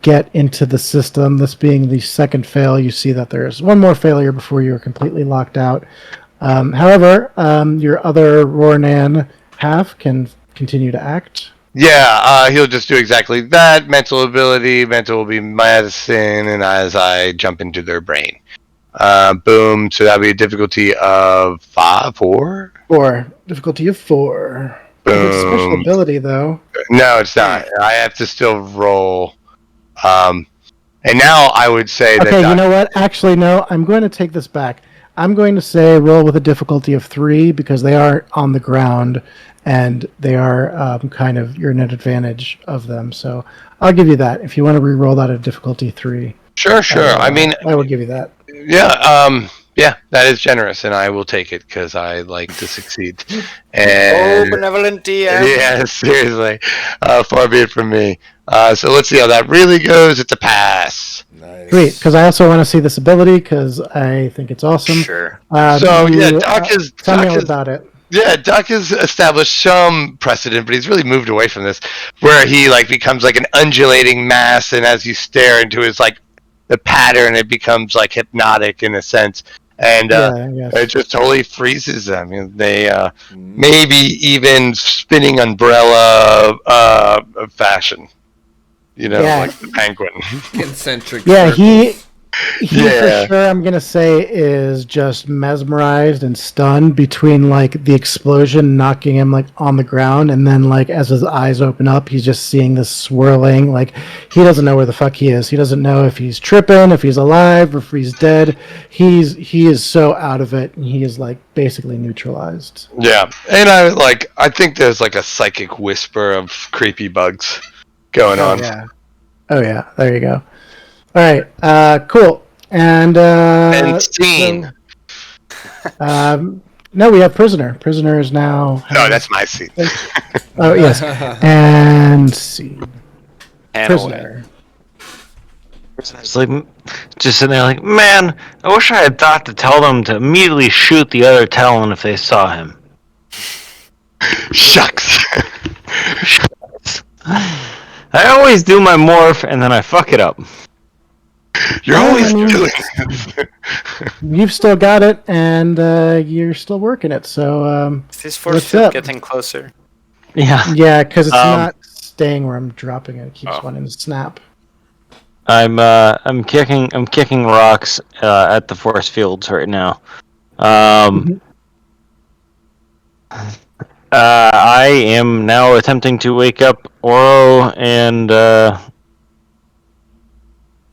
get into the system. This being the second fail, you see that there's one more failure before you are completely locked out. However, your other Rornan half can continue to act. Yeah, he'll just do exactly that. Mental ability. Mental will be medicine, and as I jump into their brain. Boom. So that'll be a difficulty of 4. 4. Difficulty of 4. Boom. It's a special ability, though. No, it's not. I have to still roll. And now I would say that... Okay, you know what? Actually, no. I'm going to take this back. I'm going to say roll with a difficulty of 3 because they are on the ground and they are kind of... You're in an advantage of them. So I'll give you that. If you want to re-roll that at difficulty 3. Sure. I mean... I will give you that. Yeah, that is generous, and I will take it because I like to succeed. And benevolent DM. Yeah, seriously, far be it from me. So let's see how that really goes. It's a pass. Nice. Sweet, because I also want to see this ability because I think it's awesome. Sure. Doc is tell me all about it. Yeah, Doc has established some precedent, but he's really moved away from this, where he like becomes like an undulating mass, and as you stare into his like the pattern, it becomes like hypnotic in a sense. And it just totally freezes them. You know, they maybe even spinning umbrella fashion. You know, like the penguin. Concentric. Yeah, circles. he for sure, I'm gonna say, is just mesmerized and stunned between like the explosion knocking him like on the ground, and then like as his eyes open up, he's just seeing this swirling. Like he doesn't know where the fuck he is. He doesn't know if he's tripping, if he's alive, or if he's dead. He is so out of it, and he is like basically neutralized. Yeah, and I think there's like a psychic whisper of creepy bugs going on. Oh yeah, there you go. All right, cool. And scene. No, we have prisoner. Prisoner is now. No, that's my scene. Oh yes, and scene. Prisoner. Prisoner's like just sitting there, like, man, I wish I had thought to tell them to immediately shoot the other Talon if they saw him. Shucks. I always do my morph and then I fuck it up. You're always doing it. You've still got it, and you're still working it. So is this force field getting closer? Yeah, because it's not staying where I'm dropping it. It keeps wanting to snap. I'm kicking rocks at the force fields right now. I am now attempting to wake up Oro and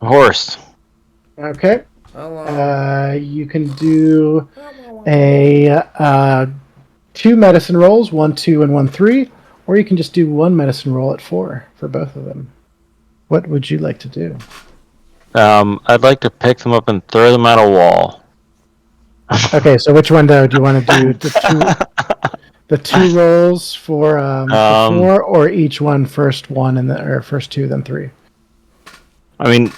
Horst. Okay. You can do a 2 medicine rolls, 1, 2, and 1, 3, or you can just do 1 medicine roll at 4 for both of them. What would you like to do? I'd like to pick them up and throw them at a wall. Okay, so which one though? Do you want to do the 2 rolls for 4, or each one first 1 and or first 2 then 3? I mean,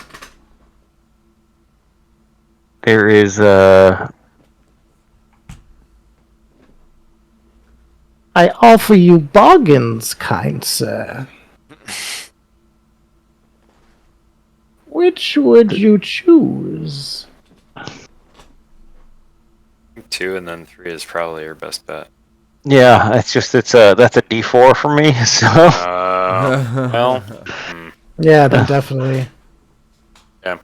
there is I offer you bargains, kind sir. Which would you choose? 2 and then 3 is probably your best bet. Yeah, that's a D4 for me. So Well, Yeah, then definitely. yeah.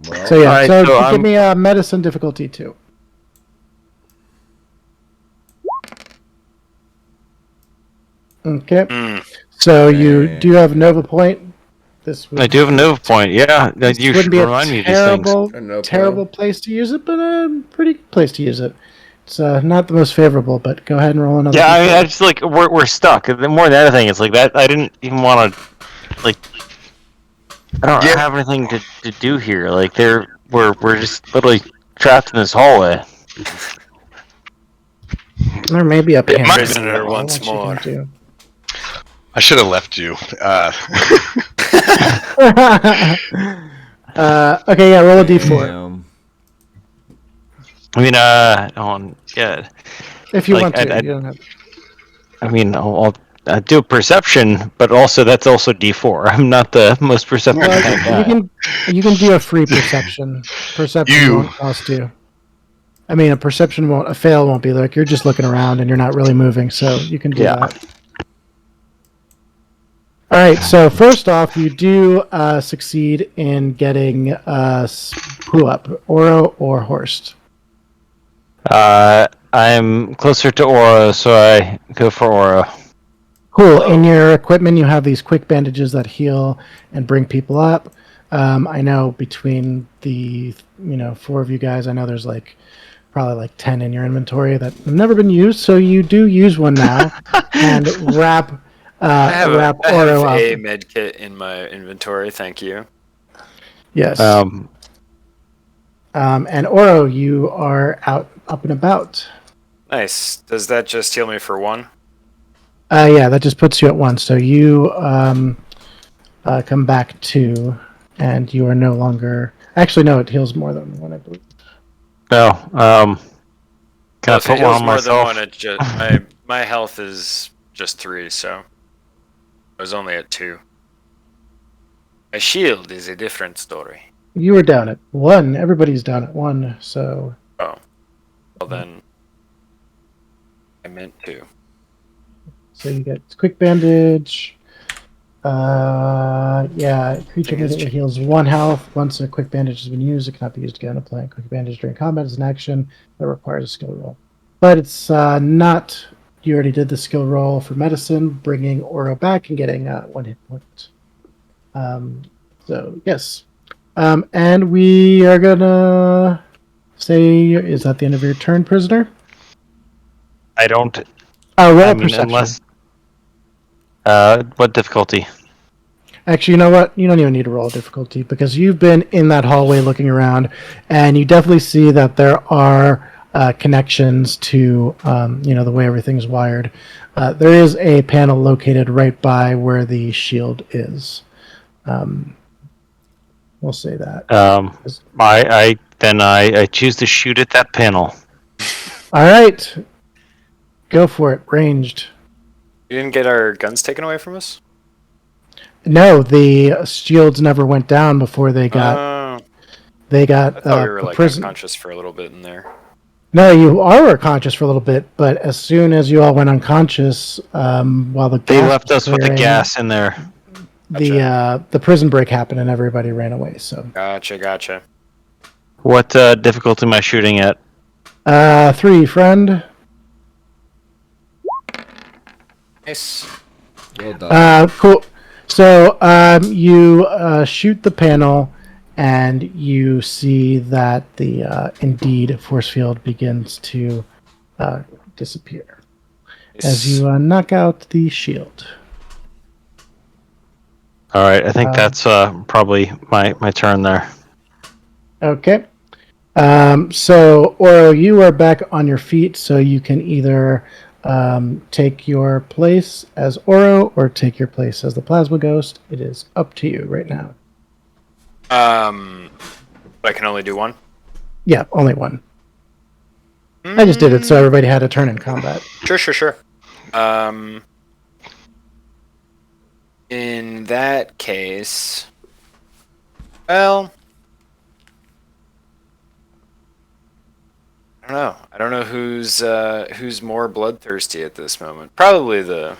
Well, So yeah, Alright, so so give me a medicine difficulty 2. Okay. So you do have Nova Point. I do have a Nova Point. Yeah, This you wouldn't should be remind me a of these things. terrible place to use it, but a pretty good place to use it. It's not the most favorable, but go ahead and roll another. Yeah, I mean, D4. I just like we're stuck. More than anything, it's like that. I didn't even want to like. I don't have anything to do here. Like we're just literally trapped in this hallway. There may be a panel. Prisoner once which you more. can do. I should have left you. Okay, yeah, roll a D4 Damn. I mean, yeah. if you Like, want to. You don't have. I mean, I'll do a perception, but that's also D4. I'm not the most perceptive Well, kind of guy. you can do a free perception. Perception won't cost you. I mean, a fail won't be like you're just looking around and you're not really moving, so you can do that. All right. So first off, you do succeed in getting who up, Oro or Horst. I'm closer to Aura, so I go for Aura. Cool. In your equipment, you have these quick bandages that heal and bring people up. I know between the 4 of you guys, I know there's probably like 10 in your inventory that have never been used, so you do use one now and wrap I have Oro up. a med kit in my inventory. Thank you. Yes. And Oro, you are up and about. Nice. Does that just heal me for 1? Yeah, that just puts you at 1. So you come back 2, and you are no longer. Actually, no, it heals more than 1, I believe. No. Can I If it put one heals on more myself? than 1, it just my health is just 3, so I was only at 2. My shield is a different story. You were down at 1. Everybody's down at 1. So. Oh, well then, I meant 2. So you get quick bandage. Yeah, creature immediately heals 1 health. Once a quick bandage has been used, it cannot be used again. Applying quick bandage during combat is an action that requires a skill roll. But it's not. You already did the skill roll for medicine, bringing Oro back and getting 1 hit point. So yes, and we are gonna say, is that the end of your turn, prisoner? I don't. Oh, roll I a mean, perception. unless. What difficulty? Actually, you know what? You don't even need to roll a difficulty because you've been in that hallway looking around, and you definitely see that there are connections to the way everything's wired. There is a panel located right by where the shield is. We'll say that. I choose to shoot at that panel. All right, go for it. Ranged. You didn't get our guns taken away from us? No, the shields never went down before they got. I thought we were unconscious for a little bit in there. No, you are unconscious for a little bit, but as soon as you all went unconscious, while they left us with the gas in there. Gotcha. The prison break happened and everybody ran away. So Gotcha. What difficulty am I shooting at? 3, friend. Nice. Well done. Cool. So you shoot the panel, and you see that the Indeed force field begins to disappear as you knock out the shield. All right, I think that's probably my turn there. Okay. So, Oro, you are back on your feet, so you can either take your place as Oro or take your place as the Plasma Ghost. It is up to you right now. I can only do 1? Yeah, only 1. I just did it so everybody had a turn in combat. Sure. In that case, well, I don't know. I don't know who's more bloodthirsty at this moment. Probably the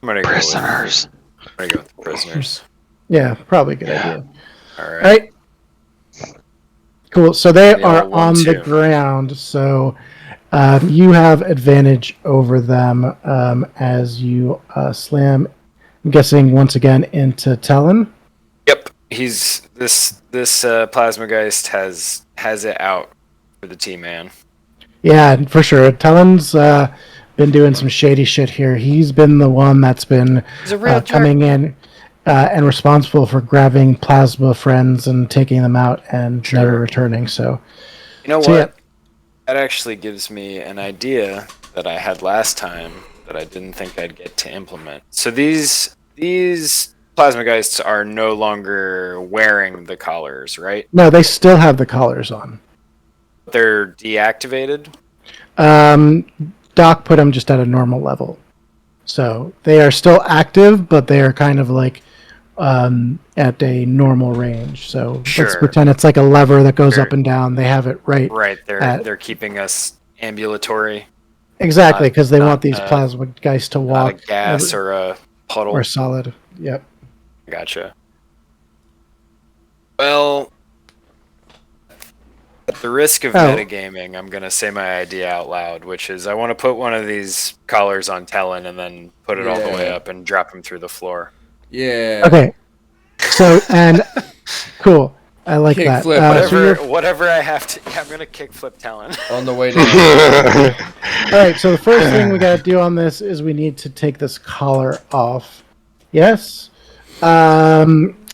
Prisoners. I'm gonna go with the prisoners. Yeah, probably a good idea. All All right. right. Cool. So they Yeah, are 1, on the 2. ground. So you have advantage over them as you slam. I'm guessing once again into Talon. Yep. He's this Plasmageist has it out for the T-Man. Yeah, for sure. Talon's been doing some shady shit here. He's been the one that's been He's a real coming in and responsible for grabbing plasma friends and taking them out and never returning. So, You know So, what? yeah. That actually gives me an idea that I had last time that I didn't think I'd get to implement. So these Plasmageists are no longer wearing the collars, right? no, they still have the collars on. They're deactivated. Doc put them just at a normal level. So they are still active, but they are kind of like at a normal range. So let's Sure. pretend it's like a lever that goes Sure. up and down. They have it right. Right, at- they're keeping us ambulatory, Exactly, because they not, want these plasma guys to not a walk gas or a puddle. or solid. Yep. Gotcha. Well, at the risk of metagaming, I'm gonna say my idea out loud, which is I want to put one of these collars on Talon and then put it all the way up and drop him through the floor. Yeah. Okay. So and cool. I like Kick that. flip, Whatever I have to. Yeah, I'm gonna kickflip Talon. On the way down. All right. So the first thing we got to do on this is we need to take this collar off. Yes.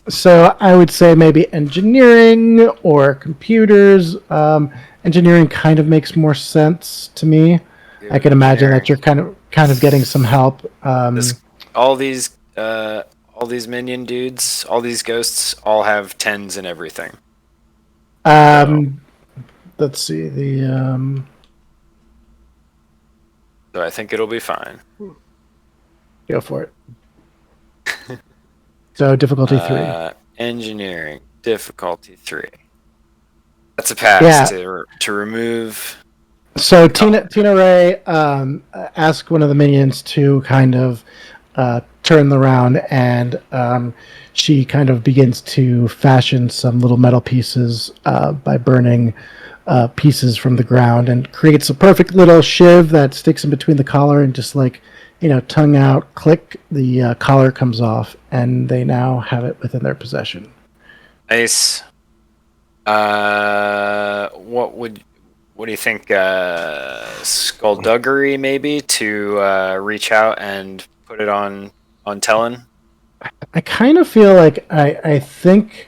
So I would say maybe engineering or computers. Engineering kind of makes more sense to me. I can imagine that you're kind of getting some help. All these minion dudes, all these ghosts, all have 10s and everything. Let's see the. So I think it'll be fine. Go for it. So difficulty 3. Engineering difficulty 3. That's a pass to remove. So Tina Ray asked one of the minions to kind of turn around, and she kind of begins to fashion some little metal pieces by burning pieces from the ground, and creates a perfect little shiv that sticks in between the collar, and just like, tongue out, click, the collar comes off, and they now have it within their possession. Nice. What do you think? Skullduggery, maybe, to reach out and put it on Talon? I kind of feel like I think,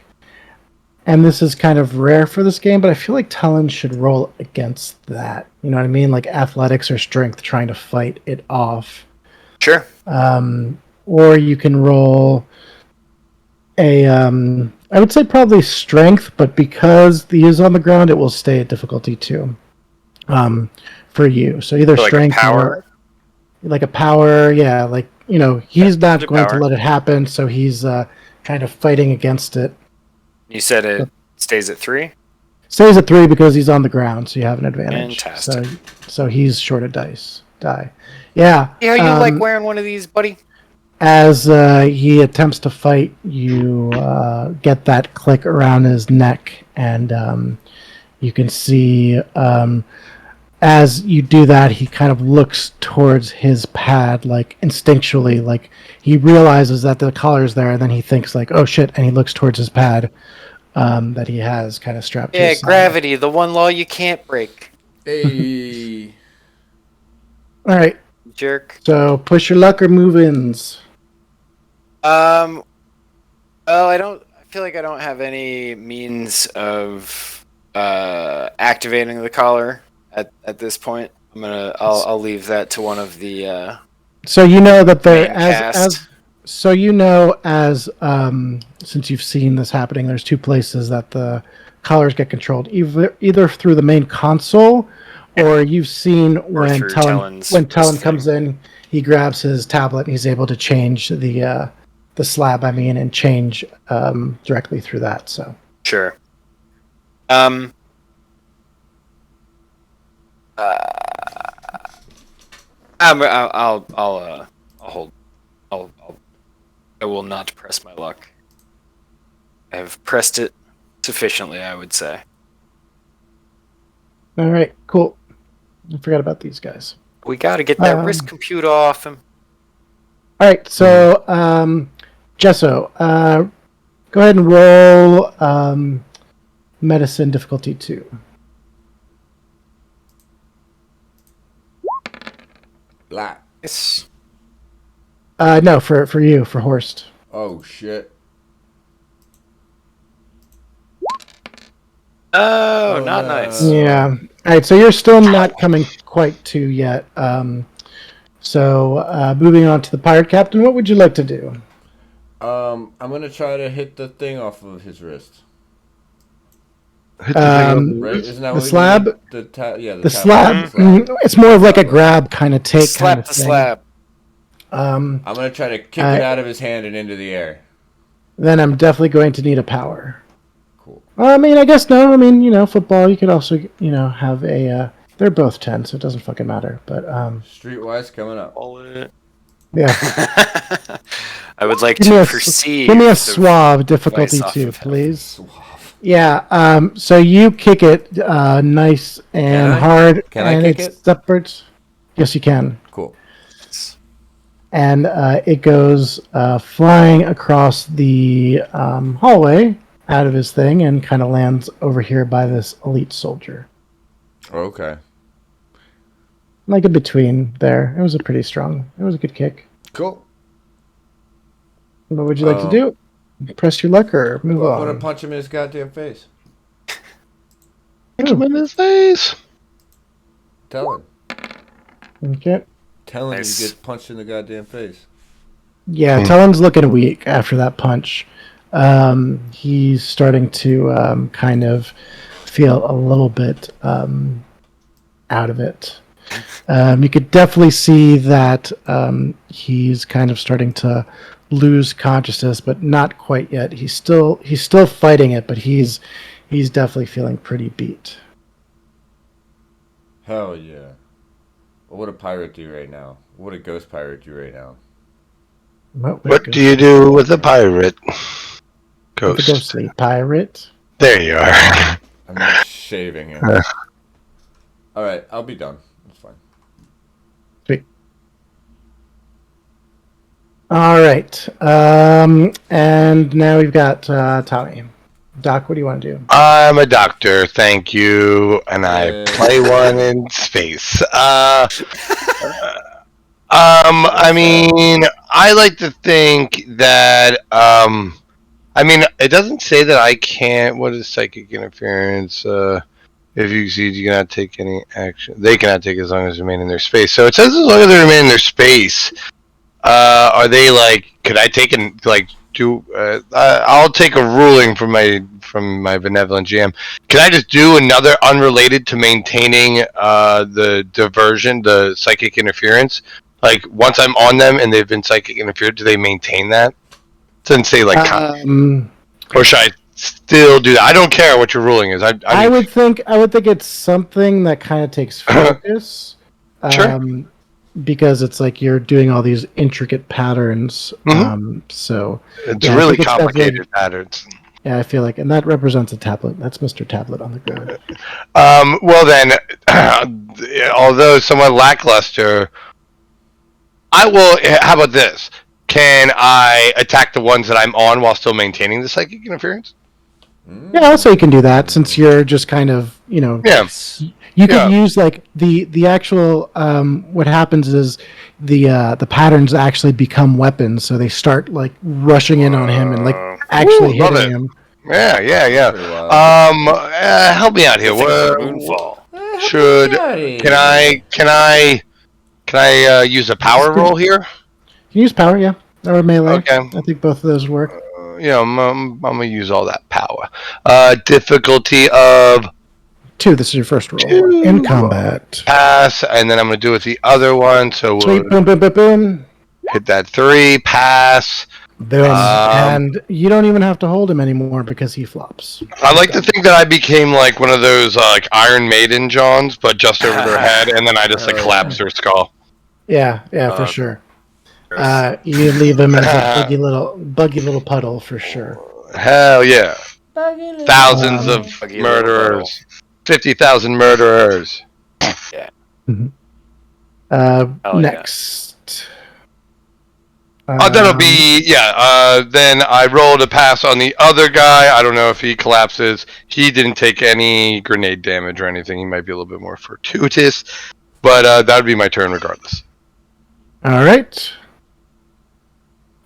and this is kind of rare for this game, but I feel like Talon should roll against that. You know what I mean? Like athletics or strength, trying to fight it off. Sure. Or you can roll a, I would say probably strength, but because he is on the ground, it will stay at difficulty 2 for you. So either like strength a power? or like a power, yeah, like, he's not going to let it happen, so he's kind of fighting against it. You said it stays at 3? Stays at 3 because he's on the ground, so you have an advantage. Fantastic. So he's short of die. Yeah. Yeah, you like wearing one of these, buddy? As he attempts to fight, you get that click around his neck, and you can see as you do that, he kind of looks towards his pad, like instinctually, like he realizes that the collar's there, and then he thinks like, oh shit, and he looks towards his pad that he has kind of strapped to his side. Gravity, the one law you can't break. Hey. All right. Jerk. So push your luck or move-ins. Well, I feel like I don't have any means of activating the collar at this point. I'll leave that to one of the So you know that there cast. Since you've seen this happening, there's 2 places that the collars get controlled, either through the main console or you've seen when through Talon Talon's comes in, he grabs his tablet and he's able to change the slab. I mean, and change directly through that. So Sure. I'll hold. I will not press my luck. I have pressed it sufficiently, I would say. all right, cool. I forgot about these guys. We got to get that risk compute off him. All right, so Gesso, go ahead and roll medicine difficulty 2. Black. Yes. No, for you, for Horst. Oh shit. Oh, Oh, not no. nice. Yeah. All right, so you're still not coming quite to yet. So moving on to the pirate captain, what would you like to do? I'm gonna try to hit the thing off of his wrist. Hit the thing Right? Isn't that The what we slab? need? The The tablet. slab, it's more of like a grab kind of take kind Slap of the thing. slab. I'm gonna try to kick it out of his hand and into the air. Then I'm definitely going to need a power. Cool. I mean, I guess no. I mean, football. You could also, have a. They're both 10, so it doesn't fucking matter. But Streetwise coming up. yeah. I would like Give me to a, proceed. give me a the suave difficulty off 2, of him. please. Suave. Yeah. So you kick it nice and Can I? hard, Can I and kick it it? separates. Yes, you can. Cool. And it goes flying across the hallway out of his thing and kind of lands over here by this elite soldier. Okay. Like in between there. It was a good kick. Cool. What would you like to do? Press your luck or move Well, I'm on? gonna punch him in his goddamn face. Punch him in his face. Tell him. Okay. Tell him Nice. he gets punched in the goddamn face. Yeah, Talon's looking weak after that punch. He's starting to kind of feel a little bit out of it. You could definitely see that he's kind of starting to lose consciousness, but not quite yet. He's still fighting it, but he's definitely feeling pretty beat. Hell yeah. What would a pirate do right now? What would a ghost pirate do right now? What do you do with a pirate? With Ghost. the ghostly pirate? There you are. I'm not shaving him. Alright, I'll be done. That's fine. Sweet. All right. And now we've got Tommy. Doc, what do you want to do? I'm a doctor, thank you, and I Yay. play one in space. I mean, I like to think that, I mean, it doesn't say that I can't. What is psychic interference? If you succeed, you cannot take any action. They cannot take as long as they remain in their space. So it says as long as they remain in their space. Are they like? Could I take and like do? I'll take a ruling from my benevolent GM. Can I just do another unrelated to maintaining the diversion, the psychic interference? Like once I'm on them and they've been psychic interfered, do they maintain that? It doesn't say like, or should I still do that? I don't care what your ruling is. I would think it's something that kind of takes focus. Sure. Because it's like you're doing all these intricate patterns. So It's yeah, I really think it's complicated patterns. yeah, I feel like, and that represents a tablet. That's Mr. Tablet on the ground. Well then, although somewhat lackluster, I will. How about this? Can I attack the ones that I'm on while still maintaining the psychic interference? Yeah, also you can do that since you're just kind of, Yeah. you could Yeah. use like the actual what happens is the patterns actually become weapons, so they start like rushing in on him and like actually love hitting it. him. Yeah. Pretty wild. Help me out here. Moonfall. Can I use a power roll here? You can use power, yeah, or melee. Okay. I think both of those work. I'm gonna use all that power. Difficulty of 2. This is your first roll. 2. In combat. Pass, and then I'm going to do with the other one. So Sweet. we'll Boom, boom, boom, boom. hit that 3. Pass. Boom. And you don't even have to hold him anymore because he flops. I like to think that I became like one of those like Iron Maiden Johns, but just over their head, and then I just like collapse their skull. Yeah, for sure. You leave him as a buggy little puddle for sure. Hell yeah. Thousands of murderers. 50,000 murderers. Yeah. Next. That'll be, then I rolled a pass on the other guy. I don't know if he collapses. He didn't take any grenade damage or anything. He might be a little bit more fortuitous. But that would be my turn regardless. All right.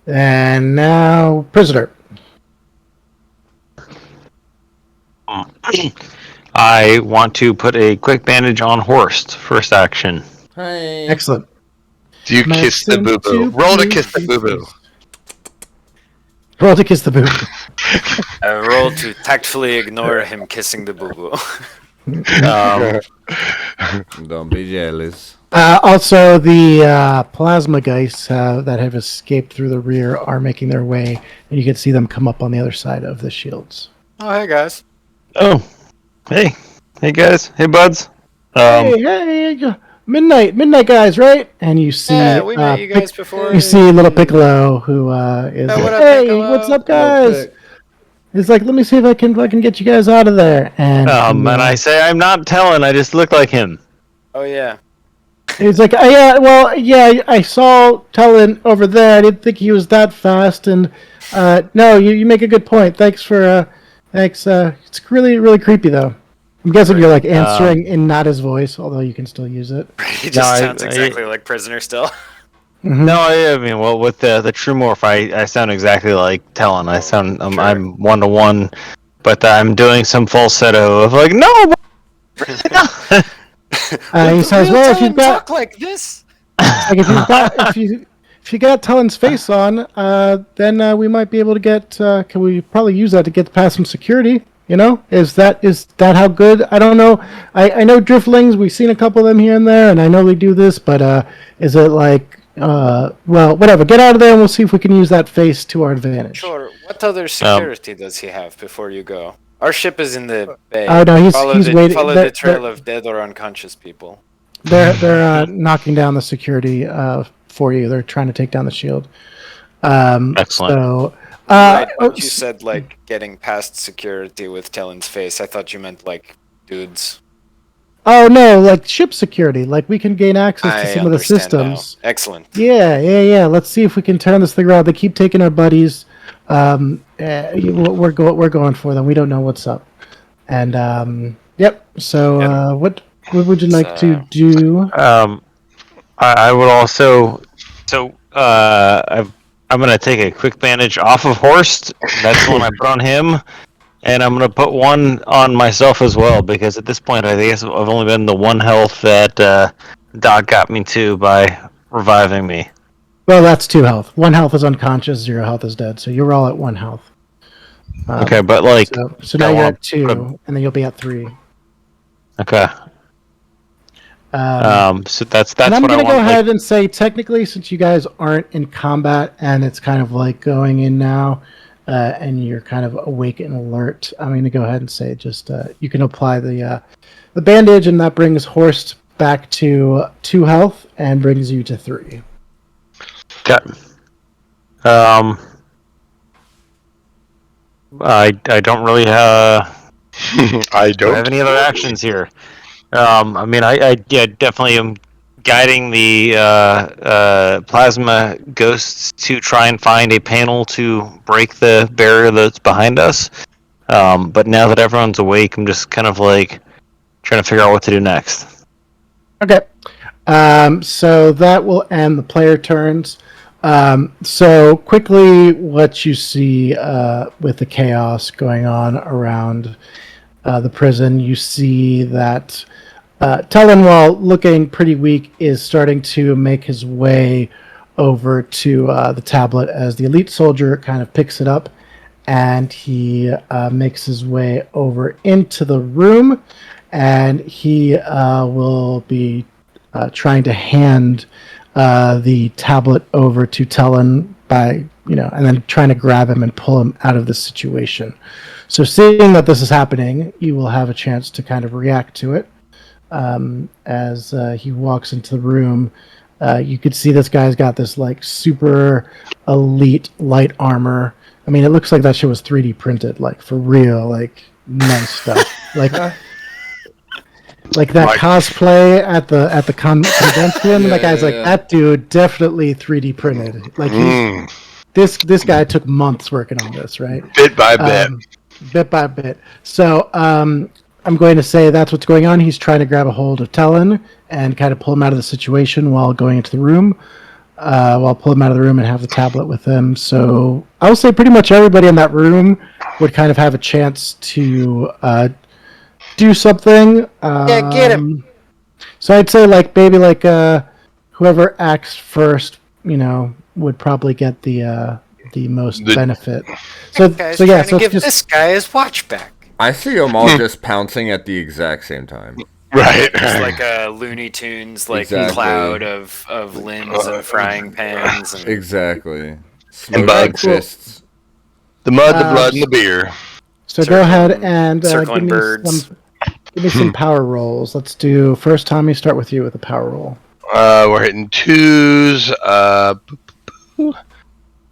And now, prisoner. I want to put a quick bandage on Horst. First action. Hi. Excellent. Do you kiss the boo-boo? Roll to kiss the boo-boo. Roll to kiss the boo-boo. I roll to tactfully ignore him kissing the boo-boo. Don't be jealous. Also, the plasma guys that have escaped through the rear are making their way, and you can see them come up on the other side of the shields. Oh, hey, guys. Oh, hey guys, hey buds. Hey, midnight guys, right? And you see, Yeah, we met you guys before. You see little Piccolo, who is Oh, what up, hey, Piccolo? what's up, guys? He's like, let me see if I can get you guys out of there. And And I say I'm not telling. I just look like him. Oh, yeah. he's like, I saw Talon over there. I didn't think he was that fast. And no, you make a good point. Thanks. It's really, really creepy though. I'm guessing you're like answering in not his voice, although you can still use it. He just sounds exactly like Prisoner still. No, I mean, well, with the true morph, I sound exactly like Talon. I sound I'm 1-to-1, but I'm doing some falsetto of like no. He says, "Well, if you've got talk like this, like if you got Talon's face on, then we might be able to get. Can we probably use that to get past some security? You know, is that how good? I don't know. I know driftlings. We've seen a couple of them here and there, and I know they do this. But is it like, well, whatever. Get out of there, and we'll see if we can use that face to our advantage. Sure. What other security does he have before you go? Our ship is in the bay. Oh no, he's waiting. Follow the trail of dead or unconscious people. They're knocking down the security for you. They're trying to take down the shield. Excellent. So, But you said like getting past security with Talon's face. I thought you meant like dudes. Oh no, like ship security. Like we can gain access to some of the systems. Now. Excellent. Yeah. Let's see if we can turn this thing around. They keep taking our buddies. We're going for them. We don't know what's up. And yep. So what would you like to do? I would also. So I'm gonna take a quick bandage off of Horst. That's the one I put on him, and I'm gonna put one on myself as well because at this point I guess I've only been the 1 health that Doc got me to by reviving me. Well, that's 2 health. 1 health is unconscious. 0 health is dead. So you're all at 1 health. Okay, but like so now you're at 2, and then you'll be at 3. Okay. So that's and I'm what I gonna want. go ahead and say, technically, since you guys aren't in combat and it's kind of like going in now, and you're kind of awake and alert, I'm gonna go ahead and say just you can apply the bandage, and that brings Horst back to 2 health and brings you to 3. Okay. I don't really I don't have any other actions here. I mean, I definitely am guiding the plasma ghosts to try and find a panel to break the barrier that's behind us. But now that everyone's awake, I'm just kind of like trying to figure out what to do next. Okay. So that will end the player turns. So quickly, what you see with the chaos going on around the prison, you see that Talon, while looking pretty weak, is starting to make his way over to the tablet as the elite soldier kind of picks it up, and he makes his way over into the room, and he will be trying to hand the tablet over to Tellen and then trying to grab him and pull him out of this situation. So seeing that this is happening, you will have a chance to kind of react to it. As he walks into the room, you could see this guy's got this like super elite light armor. I mean, it looks like that shit was 3D printed, like for real, like nice stuff. Like that cosplay at the convention. That guy's like, that dude definitely 3D printed. Like this guy took months working on this, right? Bit by bit. Bit by bit. So I'm going to say that's what's going on. He's trying to grab a hold of Tellen and kind of pull him out of the situation while going into the room. Pull him out of the room and have the tablet with him. So I will say pretty much everybody in that room would kind of have a chance to do something. Get him. So I'd say maybe whoever acts first, would probably get the most benefit. So give this guy his watch back. I see them all just pouncing at the exact same time. Right. It's like a Looney Tunes cloud of limbs and frying pans. And... Exactly. And bugs. Fists. The mud, the blood, and the beer. So go ahead and give me some power rolls. Let's do first. Tommy, start with you with a power roll. We're hitting 2s.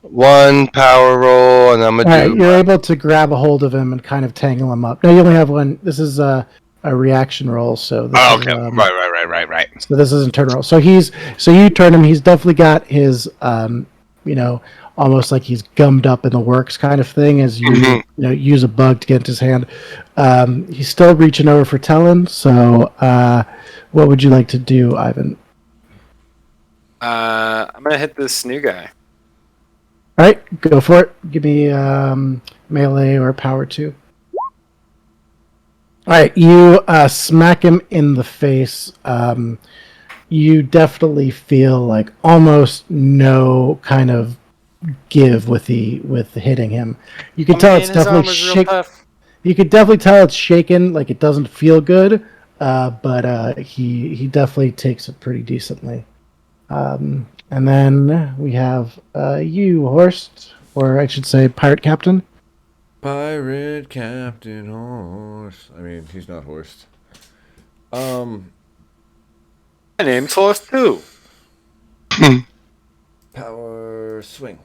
1 power roll, and I'm gonna do. You're able to grab a hold of him and kind of tangle him up. No, you only have one. This is a reaction roll, so. Okay. Right. So this isn't turn roll. So you turn him. He's definitely got his, almost like he's gummed up in the works kind of thing. As you use a bug to get into his hand. He's still reaching over for Tellen. So, what would you like to do, Ivan? I'm gonna hit this new guy. All right, go for it. Give me melee or power 2. All right, you smack him in the face. You definitely feel like almost no kind of give with hitting him. You can tell it's definitely shaken. You could definitely tell it's shaken, like it doesn't feel good. But he definitely takes it pretty decently. And then we have you, Horst, or I should say Pirate Captain. Pirate Captain Horst. I mean, he's not Horst. My name's Horst too. Power swing.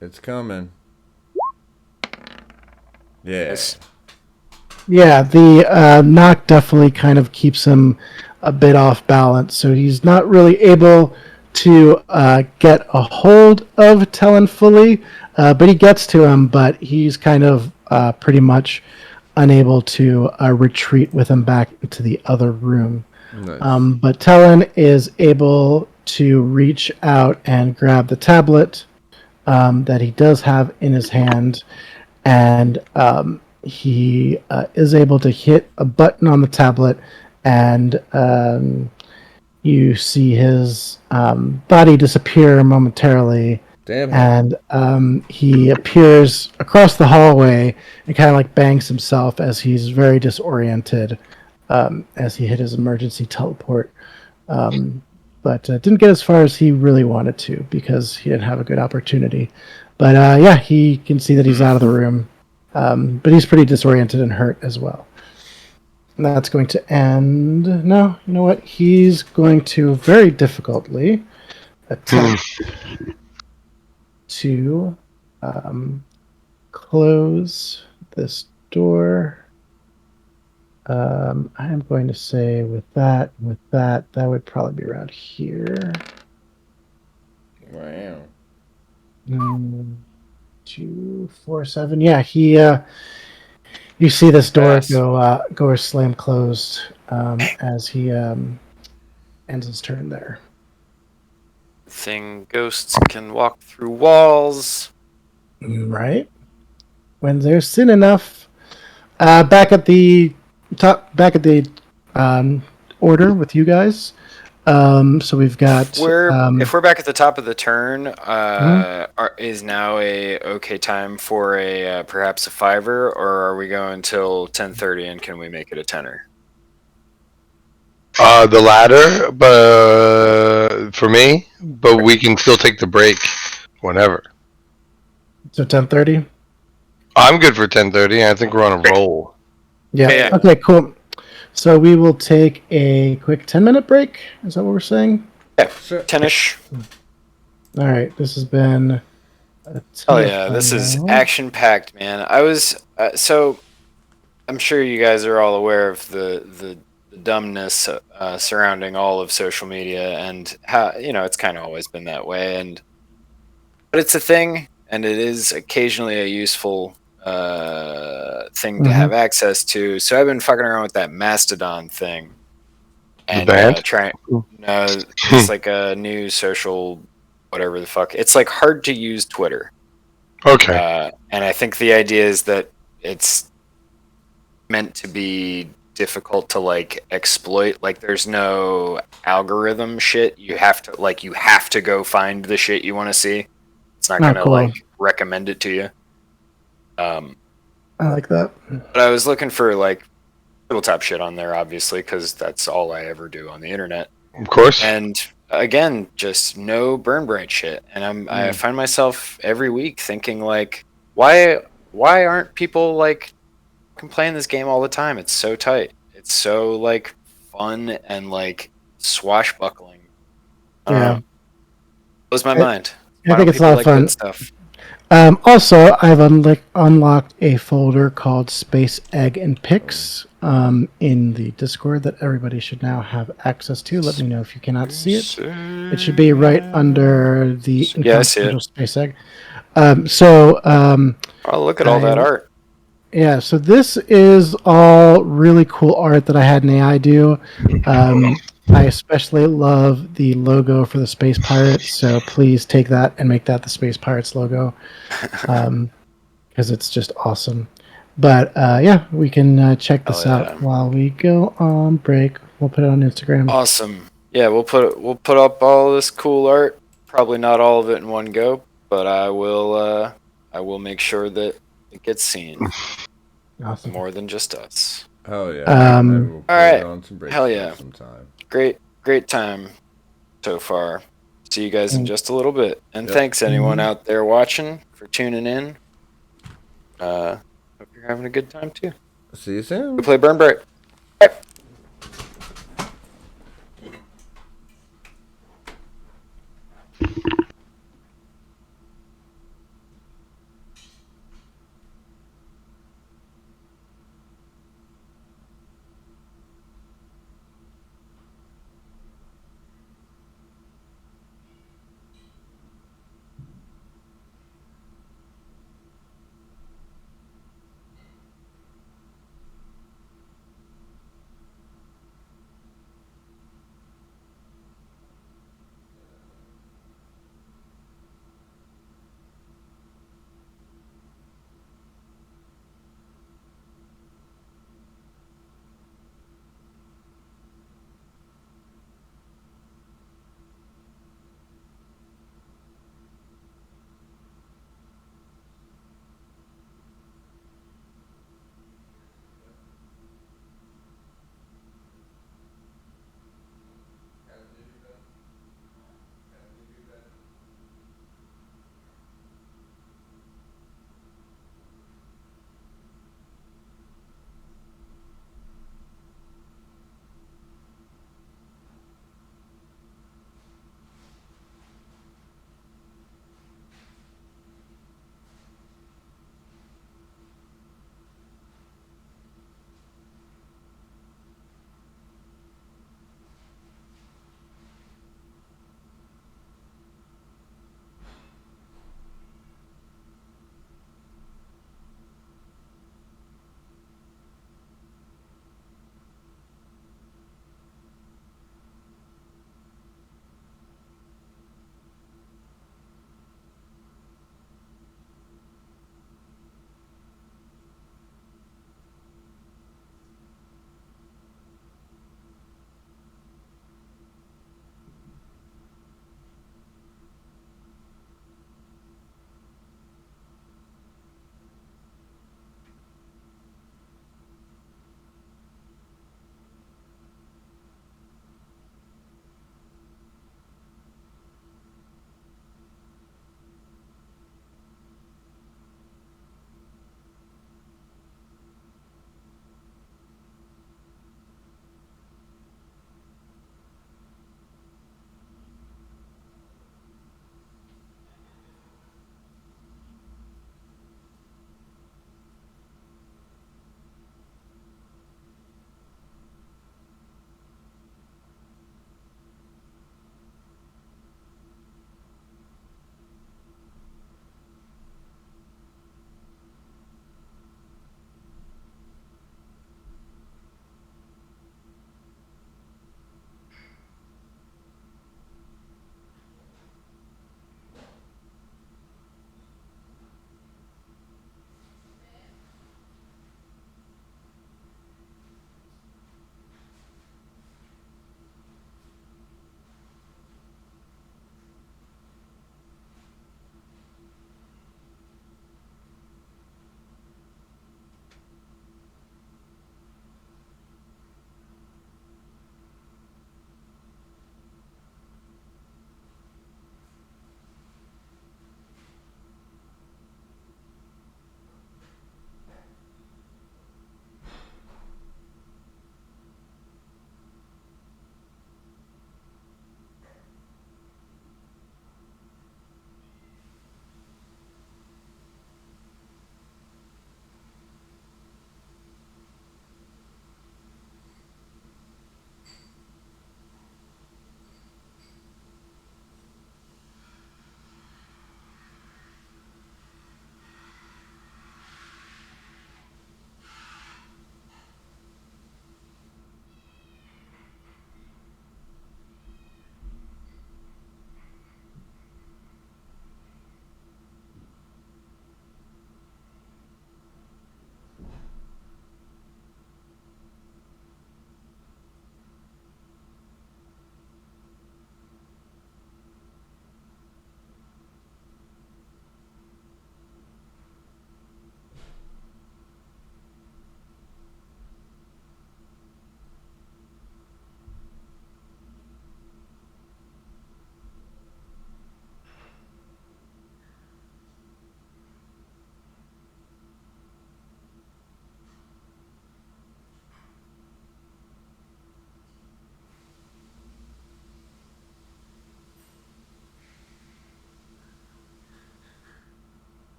It's coming. Yes. Yeah, the knock definitely kind of keeps him a bit off balance, so he's not really able to get a hold of Tellen fully, but he gets to him, but he's kind of pretty much unable to retreat with him back into the other room. Nice. But Tellen is able to reach out and grab the tablet that he does have in his hand, and he is able to hit a button on the tablet, and you see his body disappear momentarily. Damn. And he appears across the hallway and kind of like bangs himself as he's very disoriented as he hit his emergency teleport. But didn't get as far as he really wanted to because he didn't have a good opportunity. But yeah, he can see that he's out of the room. But he's pretty disoriented and hurt as well. And that's going to end... No, you know what? He's going to very difficultly attempt to close this door. I'm going to say with that, that would probably be around here. Wow. 2, 4, 7. Yeah, he. You see this door go slam closed as he ends his turn there. Ghosts can walk through walls. Right. When there's sin enough. Back at the top. Back at the order with you guys. So we've got. If we're back at the top of the turn, Mm-hmm. is now a okay time for a perhaps a fiver, or are we going till 10:30 and can we make it a tenner? The latter, but for me, but we can still take the break whenever. So 10:30. I'm good for 10:30. I think we're on a roll. Yeah. Yeah. Okay. Cool. So we will take a quick 10-minute break. Is that what we're saying? Yeah, Sure. 10ish. All right. This has been. Oh yeah, this is action packed, man. I was so. I'm sure you guys are all aware of the dumbness surrounding all of social media and how it's kind of always been that way, but it's a thing, and it is occasionally a useful thing to have access to. So I've been fucking around with that Mastodon thing, The and band? trying. No, it's like a new social, whatever the fuck. It's like hard to use Twitter. Okay. And I think the idea is that it's meant to be difficult to like exploit. Like there's no algorithm shit. You have to go find the shit you want to see. It's not gonna cool. like recommend it to you. I like that. But I was looking for like tabletop shit on there, obviously, because that's all I ever do on the internet. Of course. And again, just no burn bright shit. And I find myself every week thinking like, why aren't people like playing this game all the time? It's so tight. It's so like fun and like swashbuckling. Yeah. Blows my mind. I think it's a lot of like fun. that stuff? Also, I've unlocked a folder called Space Egg and Pics in the Discord that everybody should now have access to. Let me know if you cannot see it. It should be right under the inconsequential Space Egg. Oh, look at all that art. Yeah, so this is all really cool art that I had an AI do. I especially love the logo for the Space Pirates, so please take that and make that the Space Pirates logo, because it's just awesome. But yeah, we can check this out while we go on break. We'll put it on Instagram. Awesome. Yeah, we'll put up all this cool art. Probably not all of it in one go, but I will make sure that it gets seen. Awesome. More than just us. Hell yeah. We'll put all right. on some break. Hell yeah. Sometime. Great time so far. See you guys in just a little bit. And thanks anyone out there watching for tuning in. Hope you're having a good time too. See you soon. We play Burn Bright.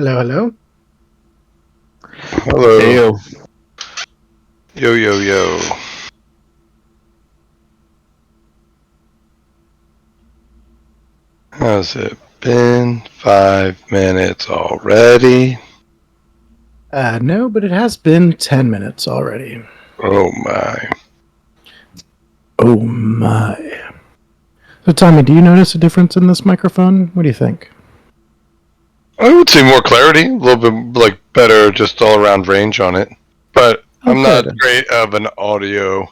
Hello, hello. Hello. Hey, yo. Yo, yo, yo. How's it been? 5 minutes already? No, but it has been 10 minutes already. Oh my. Oh my. So, Tommy, do you notice a difference in this microphone? What do you think? I would say more clarity, a little bit like better just all around range on it. But Oh, I'm not good. great of an audio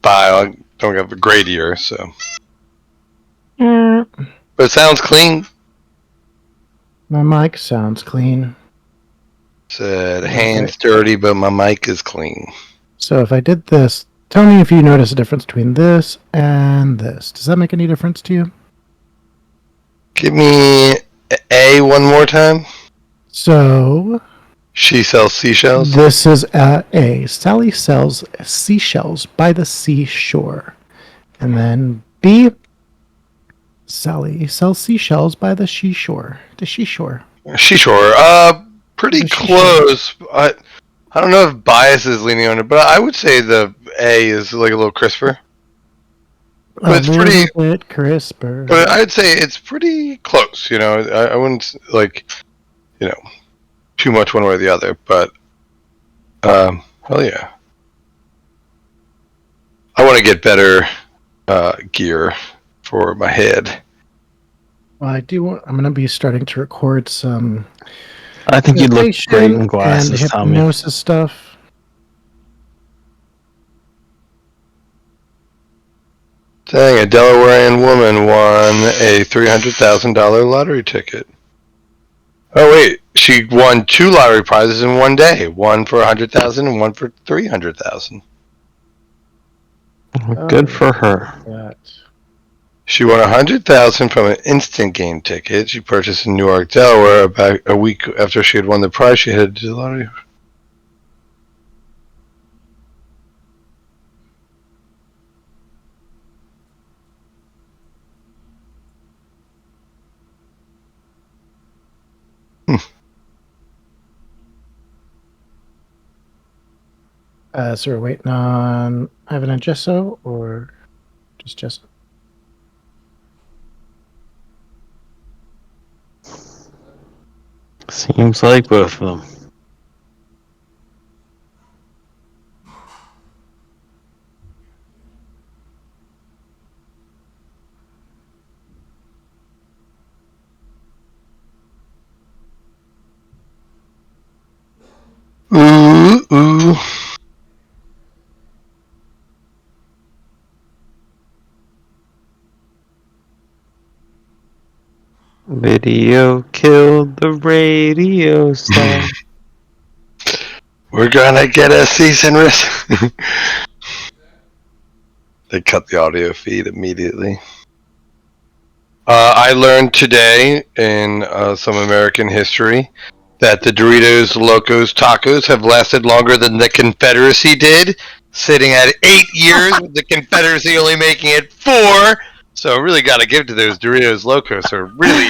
file. I don't have a great ear, so. Mm, But it sounds clean. my mic sounds clean. Said hands dirty, but my mic is clean. So if I did this, tell me if you notice a difference between this and this. Does that make any difference to you? Give me A one more time. So She sells seashells. this is A. Sally sells seashells by the seashore. And then B. Sally sells seashells by the seashore. The seashore. Seashore. Pretty The seashore. close. I don't know if bias is leaning on it, but I would say the A is like a little crisper. But it's pretty. A little bit crisper. But I'd say it's pretty close. You know, I wouldn't like, you know, too much one way or the other. But, hell yeah. I want to get better gear for my head. Well, I do. I'm going to be starting to record some. I think you'd look meditation great in glasses, and Tommy. hypnosis stuff. Dang, a Delawarean woman won a $300,000 lottery ticket. Oh wait, she won 2 lottery prizes in one day. One for $100,000 and one for $300,000. Good for her. That. She won $100,000 from an instant game ticket she purchased in Newark, Delaware. About a week after she had won the prize, she headed to the lottery. So we're waiting on Ivan and Gesso, or just Gesso? Seems like both of them. Ooh. Video killed the radio star. We're gonna get a cease and desist. They cut the audio feed immediately. I learned today in some American history that the Doritos Locos Tacos have lasted longer than the Confederacy did, sitting at 8 years, with the Confederacy only making it 4. So really got to give to those Doritos Locos for really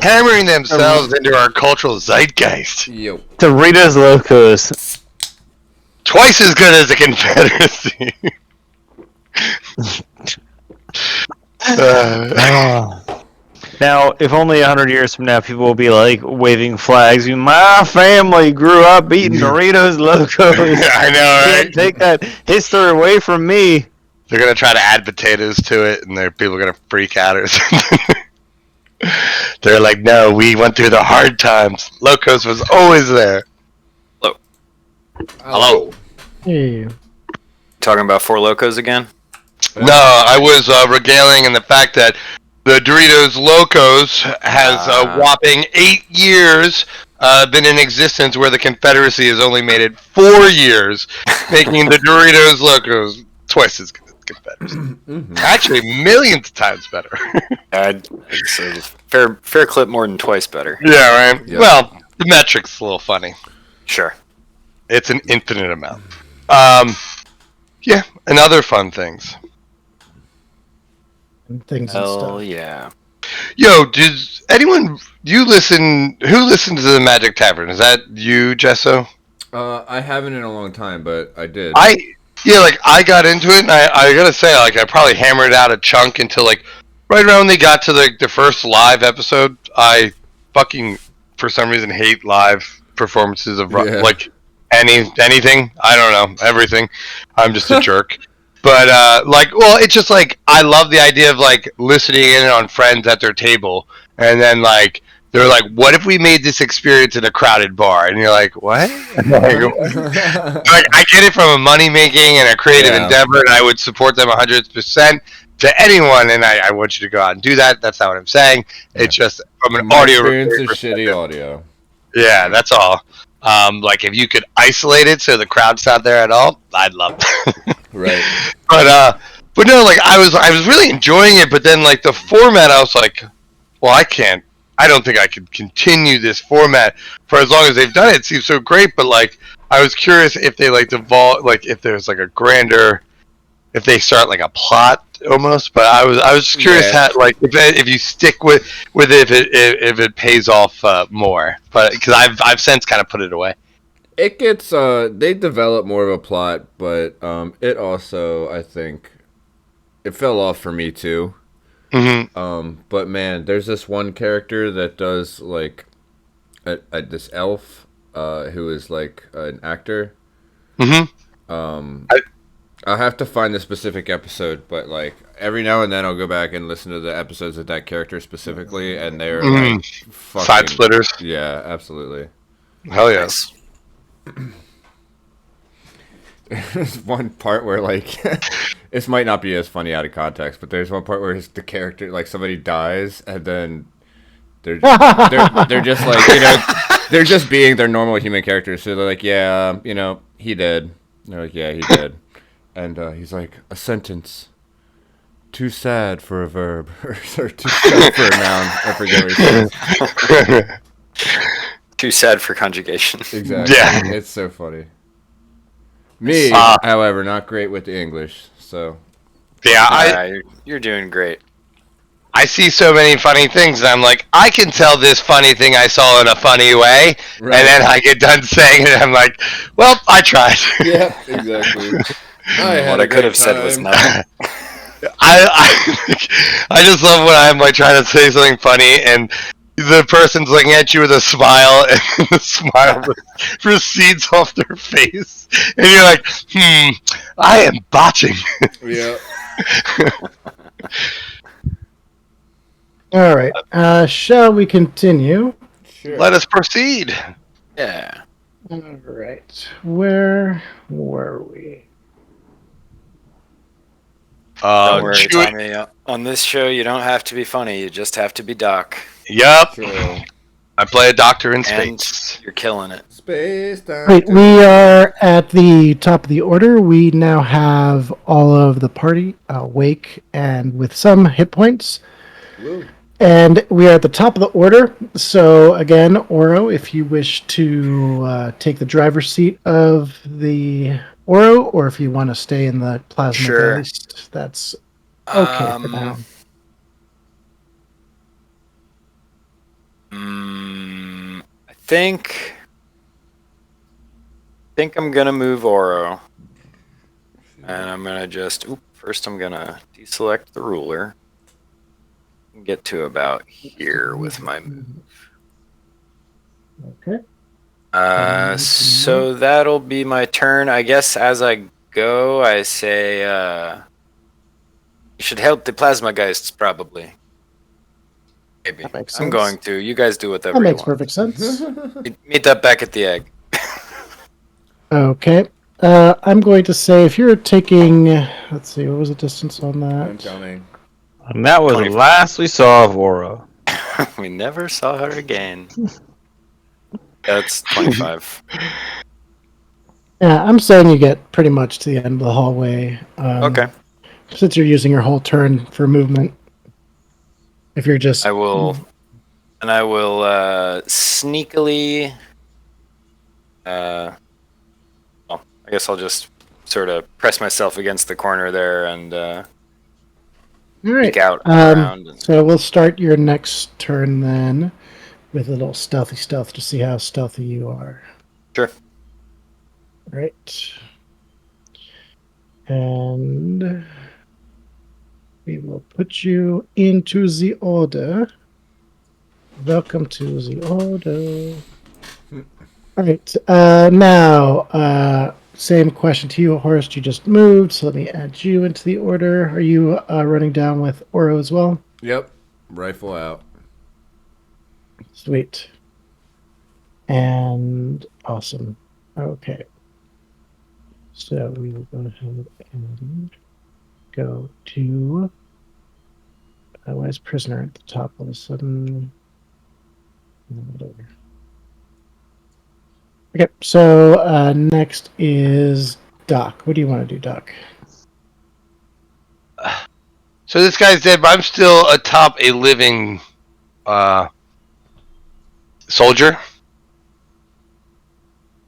hammering themselves into our cultural zeitgeist. Yo. Doritos Locos. Twice as good as the Confederacy. Now, if only 100 years from now, people will be like waving flags. My family grew up eating Doritos Locos. I know, right? Can't take that history away from me. They're gonna try to add potatoes to it, and people are gonna freak out or something. They're like, "No, we went through the hard times. Locos was always there." Hello. Hey. Talking about Four Locos again? No, I was regaling in the fact that the Doritos Locos has a whopping 8 years been in existence, where the Confederacy has only made it 4 years, making the Doritos Locos twice as good as the Confederacy. Actually, millions of times better. I'd say fair clip, more than twice better. Yeah, right? Yep. Well, the metric's a little funny. Sure. It's an infinite amount. Yeah, and other fun things. And things and Hell stuff. yeah. Yo, does anyone you listen? Who listens to the Magic Tavern? Is that you, Jesso? I haven't in a long time, but I did. Like I got into it, and I gotta say, like I probably hammered out a chunk until like right around when they got to the first live episode. I fucking for some reason hate live performances of like anything. I don't know everything. I'm just a jerk. But it's just like I love the idea of like listening in on friends at their table, and then like they're like, "What if we made this experience in a crowded bar?" And you're like, "What?" Like, I get it from a money making and a creative endeavor, and I would support them 100% to anyone. And I want you to go out and do that. That's not what I'm saying. It's just from an audio experience is shitty audio. Yeah, that's all. Like if you could isolate it so the crowd's not there at all, I'd love that. Right. But no, like I was really enjoying it, but then like the format, I was like, well, I don't think I could continue this format for as long as they've done it. It seems so great, but like I was curious if they like devolve, like if there's like a grander, if they start like a plot almost. But I was just curious how like if you stick with it, if it pays off more. But because I've since kind of put it away. It gets they develop more of a plot, but it also I think it fell off for me too. Mm-hmm. But man, there's this one character that does like this elf who is like an actor. Mm-hmm. I'll have to find the specific episode, but like every now and then I'll go back and listen to the episodes of that character specifically, and they're like fucking, side splitters. Yeah, absolutely. Hell yes. There's one part where like this might not be as funny out of context, but there's one part where the character like somebody dies and then they're just like they're just being their normal human characters. So they're like, yeah, he dead. And they're like, yeah, he dead. And he's like, a sentence too sad for a verb or too sad for a noun. I forget what he says. Too sad for conjugation. Exactly. Yeah. It's so funny. Me, however, not great with the English, so. Yeah, you're doing great. I see so many funny things, and I'm like, I can tell this funny thing I saw in a funny way, right. And then I get done saying it, I'm like, well, I tried. Yeah, exactly. What I could have said was nothing. I just love when I'm like trying to say something funny, and the person's looking at you with a smile, and the smile recedes off their face, and you're like, I am botching. Yeah. All right. Shall we continue? Sure. Let us proceed. Yeah. All right. Where were we? Don't worry, Tommy. On this show, you don't have to be funny. You just have to be Doc. Yup. True. I play a doctor in space. And you're killing it. Space doctor. Great. We are at the top of the order. We now have all of the party awake and with some hit points. Woo. And we are at the top of the order. So again, Oro, if you wish to take the driver's seat of the Oro, or if you want to stay in the plasma ghost, that's okay for now. I think I'm gonna move Oro, and I'm gonna just first I'm gonna deselect the ruler and get to about here with my move. Okay. So that'll be my turn. I guess as I go, I say you should help the plasma geists, probably. Maybe. That makes I'm sense. going to. You guys do whatever That you makes want. perfect sense. Meet that back at the egg. Okay. I'm going to say if you're taking, let's see, what was the distance on Don't that? tell me. And that was 25. the last we saw of Oro. We never saw her again. That's 25. Yeah, I'm saying you get pretty much to the end of the hallway. Okay. Since you're using your whole turn for movement. If you're just... I will sneakily... well, I guess I'll just sort of press myself against the corner there and All right. peek out around. And... So we'll start your next turn then with a little stealthy stealth to see how stealthy you are. Sure. Right. And we will put you into the order. Welcome to the order. All right. Now, same question to you, Horst. You just moved, so let me add you into the order. Are you running down with Oro as well? Yep. Rifle out. Sweet. And awesome. Okay. So we will go ahead and go to why is prisoner at the top all of a sudden? Whatever. Okay, so next is Doc. What do you want to do, Doc? So this guy's dead, but I'm still atop a living soldier.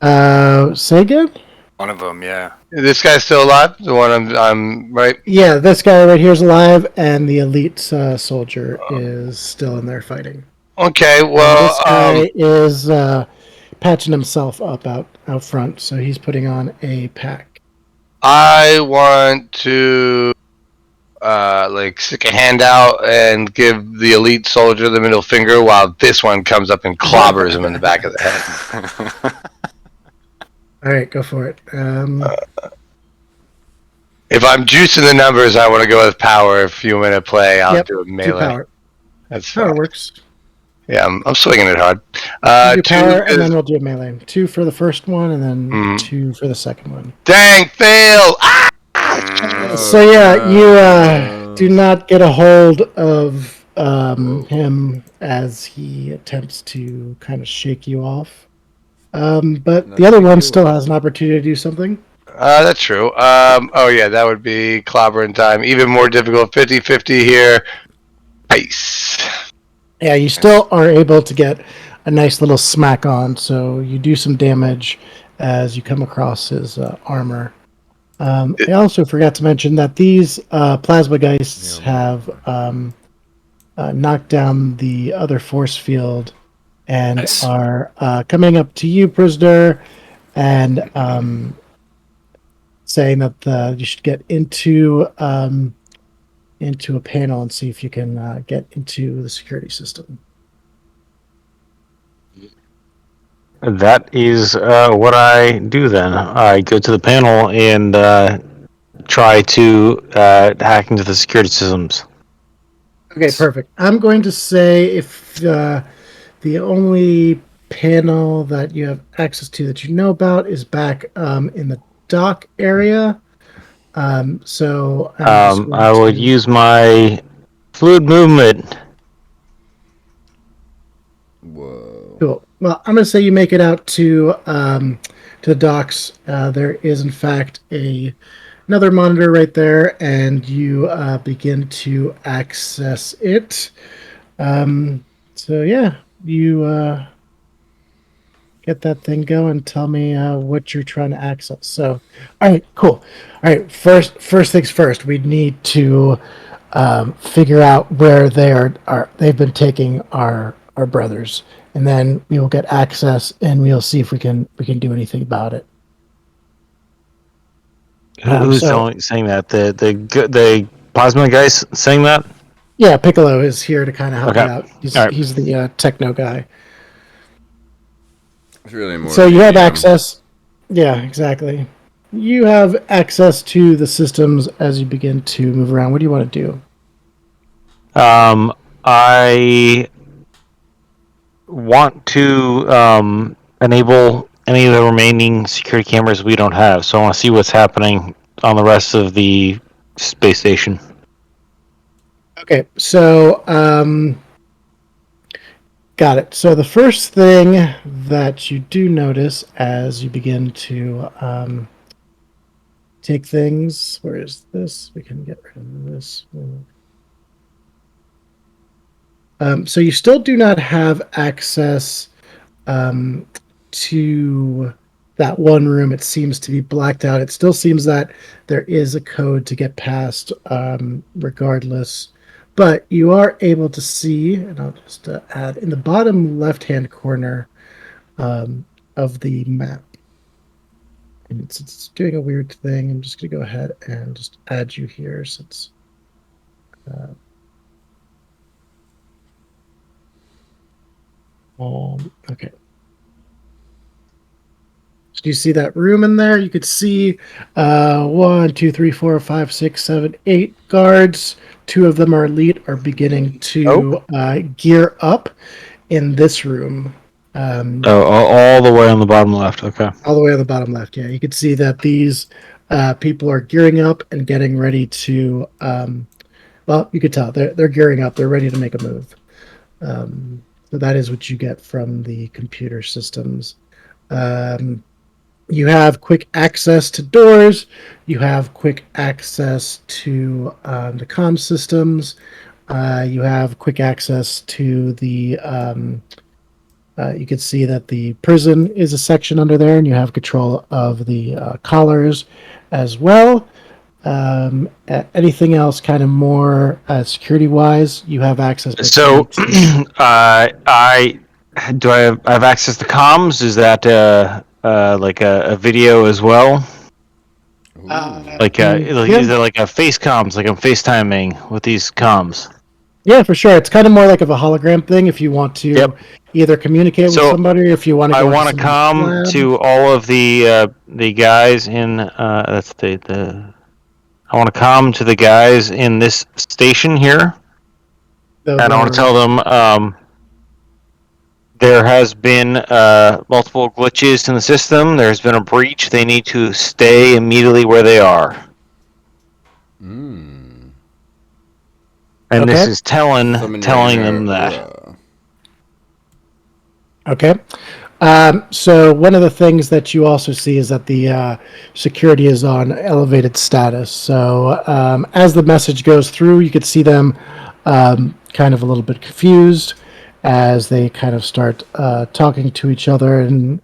Say again? One of them, yeah. This guy's still alive. The one I'm right. Yeah, this guy right here is alive, and the elite soldier is still in there fighting. Okay, And well, this guy is patching himself up out front, so he's putting on a pack. I want to like stick a hand out and give the elite soldier the middle finger while this one comes up and clobbers him in the back of the head. All right, go for it. If I'm juicing the numbers, I want to go with power. If you want to play, I'll do a melee. Do power. That's Power fine. works. Yeah, I'm swinging it hard. Do power, and then we'll do melee. 2 for the first one, and then 2 for the second one. Dang, fail! Ah! So yeah, you do not get a hold of him as he attempts to kind of shake you off. But the other one still has an opportunity to do something. That's true. Oh yeah, that would be clobbering time. Even more difficult. 50-50 here. Nice. Yeah, you still are able to get a nice little smack on, so you do some damage as you come across his armor. I also forgot to mention that these plasma geists have knocked down the other force field and are coming up to you, prisoner, and saying that you should get into a panel and see if you can get into the security system. That is what I do then. I go to the panel and try to hack into the security systems. Okay, perfect. I'm going to say if the only panel that you have access to that you know about is back in the dock area. So I would use my fluid movement. Whoa. Cool. Well, I'm going to say you make it out to the docks. There is, in fact, another monitor right there, and you begin to access it. So yeah, you get that thing going. Tell me what you're trying to access. So, all right, cool. All right, first things first. We need to figure out where they've been taking our brothers, and then we will get access, and we'll see if we can do anything about it. Who's saying that? The plasma guys saying that? Yeah, Piccolo is here to kind of help you out. Right. He's the techno guy. It's really more. So you have access. Yeah, exactly. You have access to the systems as you begin to move around. What do you want to do? I want to enable any of the remaining security cameras we don't have. So I want to see what's happening on the rest of the space station. Okay, so got it. So the first thing that you do notice as you begin to take things, where is this? We can get rid of this. So you still do not have access to that one room, it seems to be blacked out. It still seems that there is a code to get past, regardless. But you are able to see, and I'll just add in the bottom left-hand corner of the map. And it's doing a weird thing. I'm just going to go ahead and just add you here since. Okay. So you see that room in there? You could see 1, 2, 3, 4, 5, 6, 7, 8 guards. 2 of them are elite, are beginning to gear up in this room. All the way on the bottom left. Okay. All the way on the bottom left, yeah. You can see that these people are gearing up and getting ready to. Well, you could tell they're gearing up. They're ready to make a move. So that is what you get from the computer systems. You have quick access to doors. You have quick access to the comm systems. You have quick access to the. You can see that the prison is a section under there, and you have control of the collars as well. Anything else, kind of more security-wise, you have access. So, I have access to comms? Is that like a video as well? Like, is it like a face comms? Like I'm FaceTiming with these comms? Yeah, for sure. It's kind of more like of a hologram thing. If you want to either communicate with somebody, or if you want to. I want to comm to all of the guys in that's the. I want to comm to the guys in this station here, and I want to tell them there has been multiple glitches in the system. There's been a breach. They need to stay immediately where they are. And this is telling them that. Okay. So one of the things that you also see is that the security is on elevated status. So as the message goes through, you could see them kind of a little bit confused as they kind of start talking to each other, and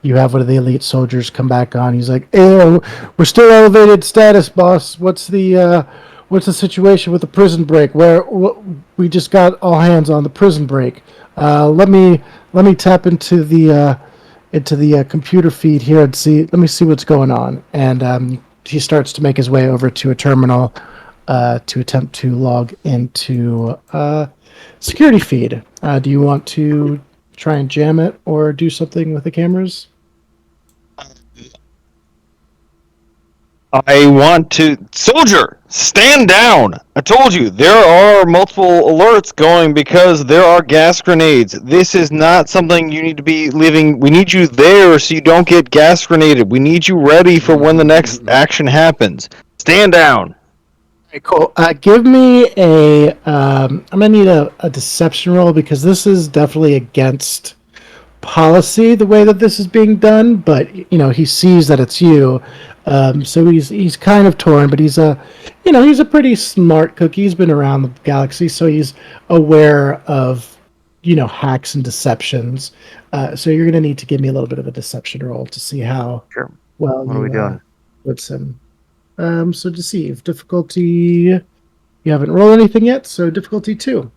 you have one of the elite soldiers come back on. He's like, "Hey, we're still elevated status, boss. What's the situation with the prison break? We just got all hands on the prison break. Let me tap into the computer feed here and see. Let me see what's going on." And he starts to make his way over to a terminal to attempt to log into security feed. Do you want to try and jam it or do something with the cameras? I want to... Soldier, stand down! I told you, there are multiple alerts going because there are gas grenades. This is not something you need to be leaving. We need you there so you don't get gas grenaded. We need you ready for when the next action happens. Stand down. Okay, cool. Give me a... I'm going to need a deception roll because this is definitely against policy the way that this is being done, but he sees that it's you. So he's kind of torn, but he's a pretty smart cookie. He's been around the galaxy, so he's aware of hacks and deceptions. So you're going to need to give me a little bit of a deception roll to see how well what are we doing? What's him? So deceive difficulty. You haven't rolled anything yet, so difficulty 2.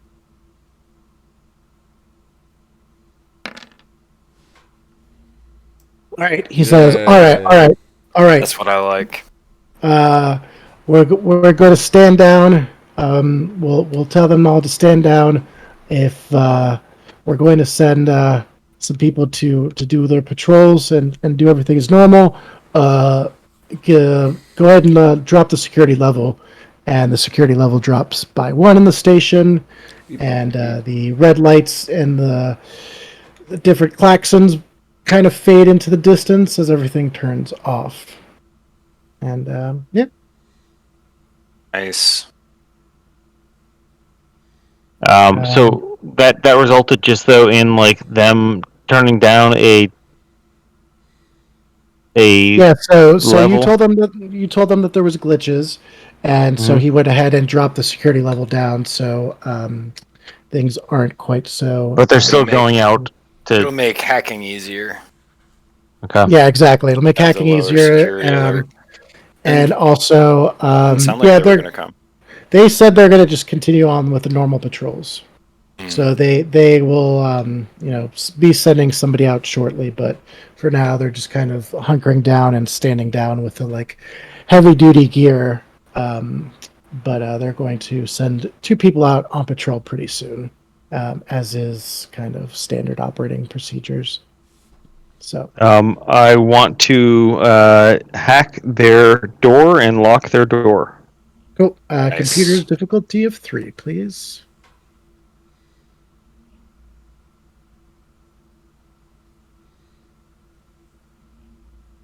All right, he says. All right. That's what I like. We're going to stand down. We'll tell them all to stand down. If we're going to send some people to do their patrols and do everything as normal, go ahead and drop the security level. And the security level drops by 1 in the station, and the red lights and the different klaxons kind of fade into the distance as everything turns off. And yeah. Nice. So that resulted just though in like them turning down a so level. you told them that there was glitches, and so he went ahead and dropped the security level down, so things aren't quite so. But they're still going out to. It'll make hacking easier. Okay. Yeah, exactly. It'll make As a hacking lower easier. security alert. And also, Doesn't sound like yeah, they were going to come. they said they're going to just continue on with the normal patrols. So they will, be sending somebody out shortly. But for now, they're just kind of hunkering down and standing down with the heavy duty gear. But they're going to send 2 people out on patrol pretty soon, as is kind of standard operating procedures. So I want to hack their door and lock their door. cool. Nice. Computer's difficulty of 3, please.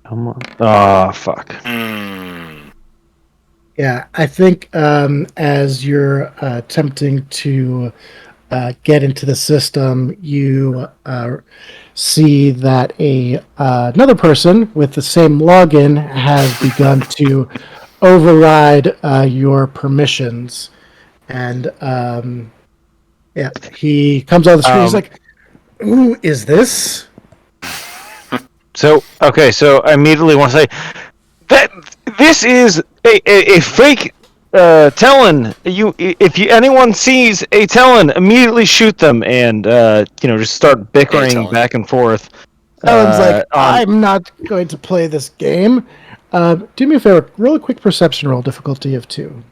Come on. Oh, fuck. Yeah, I think as you're attempting to get into the system, you see that another person with the same login has begun to override your permissions, and yeah, he comes on the screen. He's like, "Who is this?" So I immediately want to say that this is a fake Talon. If anyone sees a Talon, immediately shoot them and just start bickering back and forth. Alan's like, I'm not going to play this game. Do me a favor, roll a quick perception roll, difficulty of 2.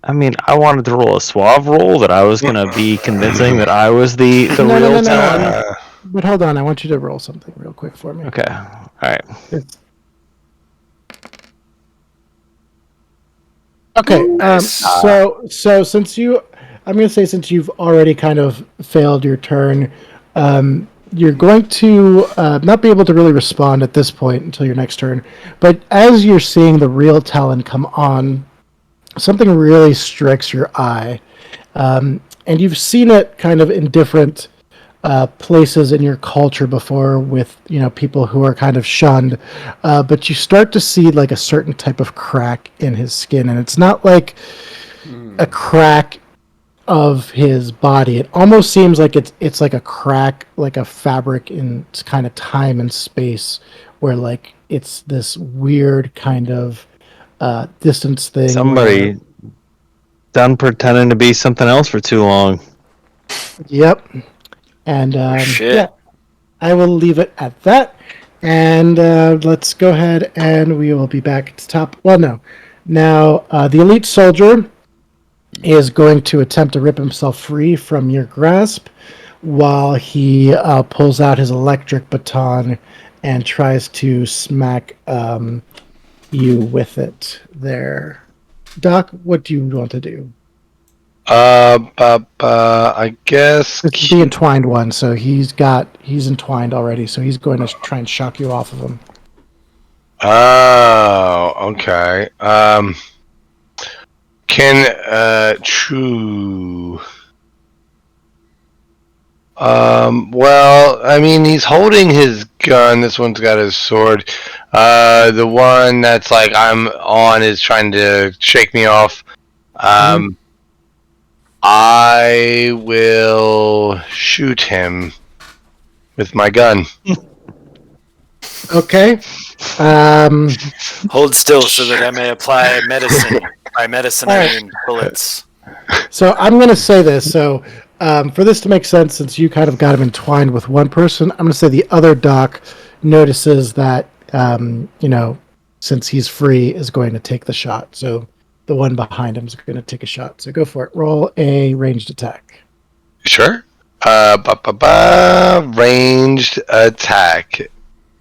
I mean, I wanted to roll a suave roll that I was going to be convincing that I was the real Talon. But hold on, I want you to roll something real quick for me. Okay, all right. Okay, Nice. so since you've already kind of failed your turn, you're going to not be able to really respond at this point until your next turn. But as you're seeing the real Talon come on, something really strikes your eye, and you've seen it kind of in different places in your culture before with people who are kind of shunned, but you start to see like a certain type of crack in his skin, and it's not like a crack of his body. It almost seems like it's like a crack, like a fabric in kind of time and space, where like it's this weird kind of distance thing. Somebody done pretending to be something else for too long. Yep. And yeah, I will leave it at that. And let's go ahead and we will be back at the top. Well, no. Now, the elite soldier is going to attempt to rip himself free from your grasp while he pulls out his electric baton and tries to smack you with it there. Doc, what do you want to do? I guess It's the entwined one, so he's entwined already, so he's going to try and shock you off of him. Oh, okay. True. Well, I mean, he's holding his gun. This one's got his sword. The one that's like I'm on is trying to shake me off. I will shoot him with my gun. Okay. Hold still so that I may apply medicine. By medicine, I mean bullets. So I'm going to say this. So for this to make sense, since you kind of got him entwined with one person, I'm going to say the other doc notices that, since he's free, is going to take the shot. So the one behind him is going to take a shot. So go for it. Roll a ranged attack. Sure. Ranged attack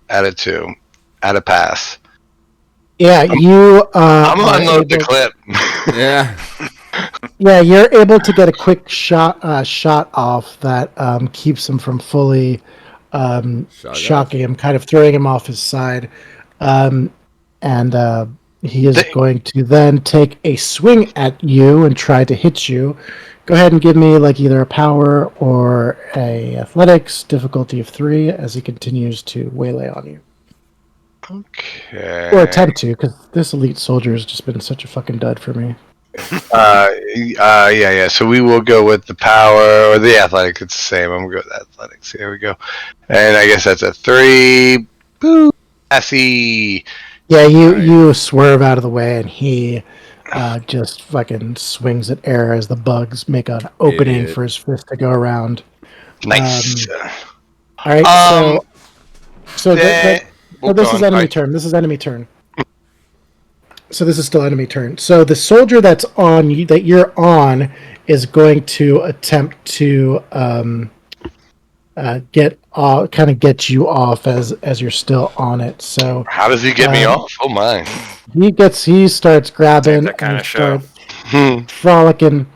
at a 2. At a pass. Yeah, you. I'm gonna unload the clip. Yeah. Yeah, you're able to get a quick shot off that keeps him from fully shocking him, kind of throwing him off his side, and he is going to then take a swing at you and try to hit you. Go ahead and give me like either a power or a athletics difficulty of 3 as he continues to waylay on you. Okay. Or attempt to, because this elite soldier has just been such a fucking dud for me. Yeah. So we will go with the power or the athletics. It's the same. I'm gonna go with athletics. Here we go. And I guess that's a 3 Boo! Assy. Yeah, you Nice. you swerve out of the way, and he just fucking swings at air as the bugs make an opening Idiot. for his fist to go around. Nice. All right, so then, this is enemy turn. This is enemy turn. So this is still enemy turn. So the soldier that you're on is going to attempt to get you off as you're still on it. So how does he get me off? Oh my! he starts grabbing that kind and of show. starts frolicking,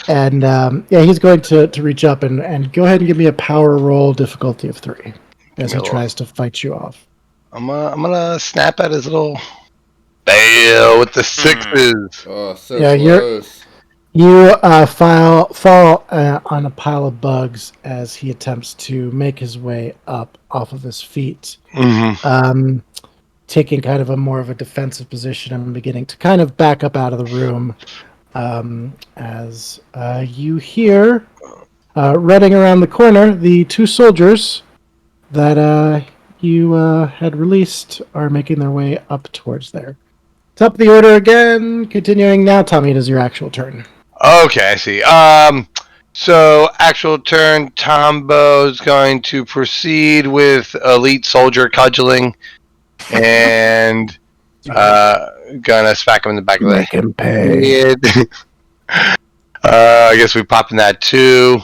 and he's going to reach up and go ahead and give me a power roll difficulty of 3 as he tries to fight you off. I'm gonna snap at his little bail with the 6s. Oh, so Yeah, close. You fall on a pile of bugs as he attempts to make his way up off of his feet, taking kind of a more of a defensive position and beginning to kind of back up out of the room as you hear running around the corner the 2 soldiers that you had released are making their way up towards there. Top of the order again, continuing now. Tommy, it is your actual turn. Okay, I see. So actual turn, Tombo's going to proceed with elite soldier cudgeling, and gonna smack him in the back of the Make him pay. head. I guess we pop in that 2.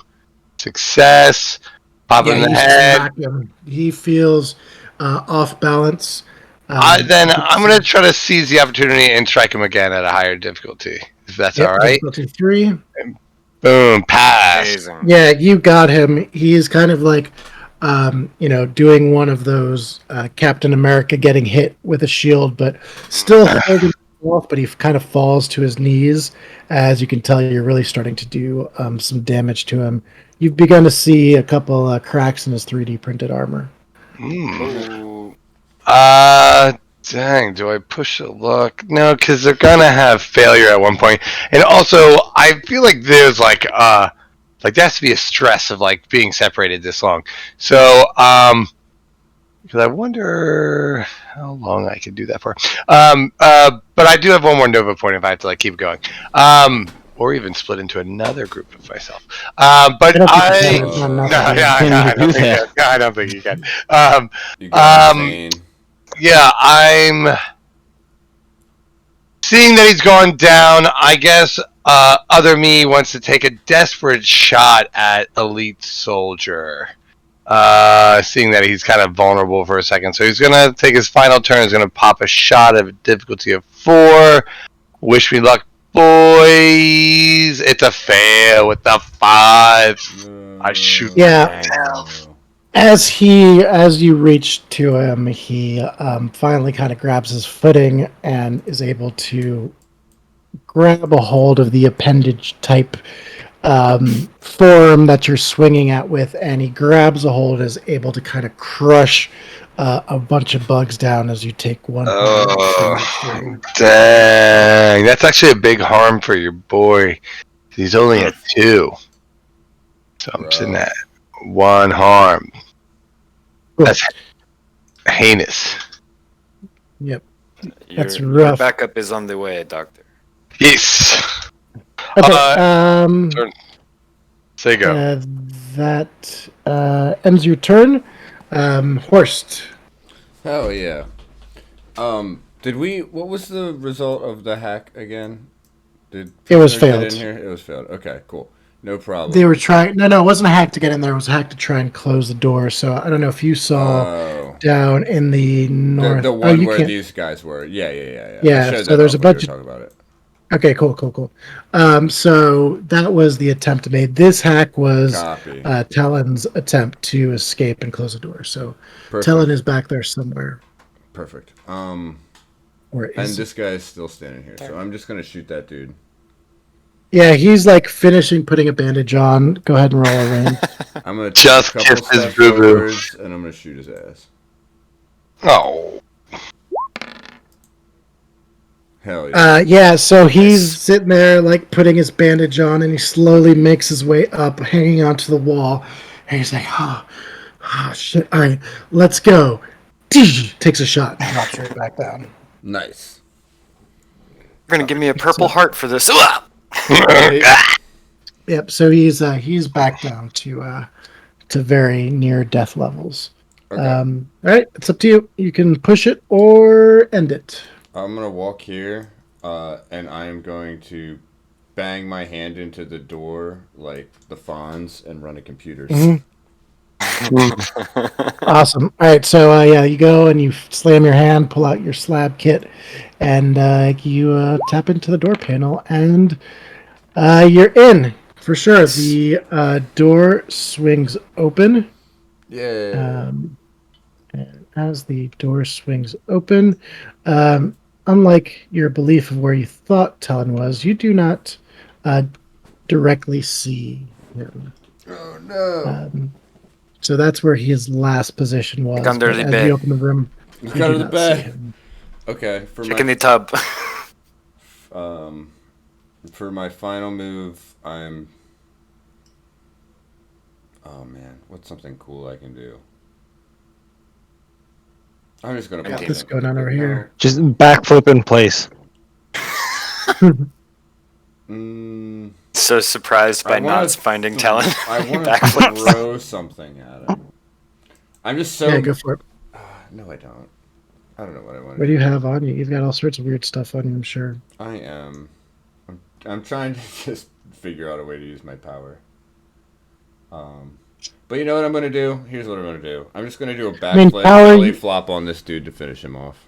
Success. Pop him in the you head. smack him. He feels off balance. Then I'm gonna try to seize the opportunity and strike him again at a higher difficulty, if that's all right. Difficulty 3. Boom, pass. Amazing. Yeah, you got him. He's kind of like, doing one of those Captain America getting hit with a shield, but still holding himself, but he kind of falls to his knees. As you can tell, you're really starting to do some damage to him. You've begun to see a couple cracks in his 3D printed armor. Ooh. Dang, do I push a luck? No, because they're gonna have failure at one point. And also, I feel like there's like there has to be a stress of like being separated this long. So, because I wonder how long I could do that for. But I do have one more Nova point if I have to like keep going. Or even split into another group of myself. But I don't think you can. You got insane. Yeah, I'm seeing that he's gone down. I guess other me wants to take a desperate shot at elite soldier. Seeing that he's kind of vulnerable for a second, so he's gonna take his final turn. He's gonna pop a shot at a difficulty of 4. Wish me luck, boys. It's a fail with the 5. I shoot. Yeah. As you reach to him, he finally kind of grabs his footing and is able to grab a hold of the appendage type form that you're swinging at with, and he grabs a hold, is able to kind of crush a bunch of bugs down as you take one. Oh, dang. That's actually a big harm for your boy. He's only at 2. So I'm sitting at 1 harm. That's heinous. Yep. That's rough. Your backup is on the way, Doctor. Yes. Okay. Turn. Say go. That ends your turn. Horst. Hell yeah. What was the result of the hack again? It was Get failed. in here? It was failed. Okay, cool. No problem. They were trying. No, it wasn't a hack to get in there. It was a hack to try and close the door. So I don't know if you saw down in the north. The one where these guys were. Yeah. Yeah. So there's a bunch of. Talk about it. Okay, cool. So that was the attempt made. This hack was Talon's attempt to escape and close the door. So Talon is back there somewhere. Perfect. And this guy is still standing here, so I'm just gonna shoot that dude. Yeah, he's like finishing putting a bandage on. Go ahead and roll a range. I'm gonna just take a couple kiss his steps boo-boo. forwards, and I'm gonna shoot his ass. Oh. Hell yeah. Yeah, so he's sitting there like putting his bandage on, and he slowly makes his way up, hanging onto the wall. And he's like, oh shit, all right, let's go. takes a shot, and drops right back down. Nice. You're gonna give me a purple heart for this. Yep. So he's back down to very near death levels. Okay. All right, it's up to you. You can push it or end it. I'm gonna walk here, and I am going to bang my hand into the door like the Fonz and run a computer. Awesome. All right, so yeah, you go and you slam your hand, pull out your slab kit, and you tap into the door panel, and you're in for sure. The door swings open. Yeah. And as the door swings open, unlike your belief of where you thought Talon was, you do not directly see him. Oh no! So that's where his last position was. Under the as bed. you open the room, He's you under do the not bed. see him. Okay, Chick in the tub. for my final move, I'm. Oh man, what's something cool I can do? I'm just gonna. Got this going on over here. Just backflip in place. So surprised by not finding Talon. I want to Backflips. throw something at him. I'm just so. Yeah, go for it. No, I don't. I don't know what I want. What do you have on you? You've got all sorts of weird stuff on you, I'm sure. I am. I'm trying to just figure out a way to use my power. But you know what I'm gonna do? Here's what I'm gonna do. I'm just gonna do a backflip, belly flop on this dude to finish him off.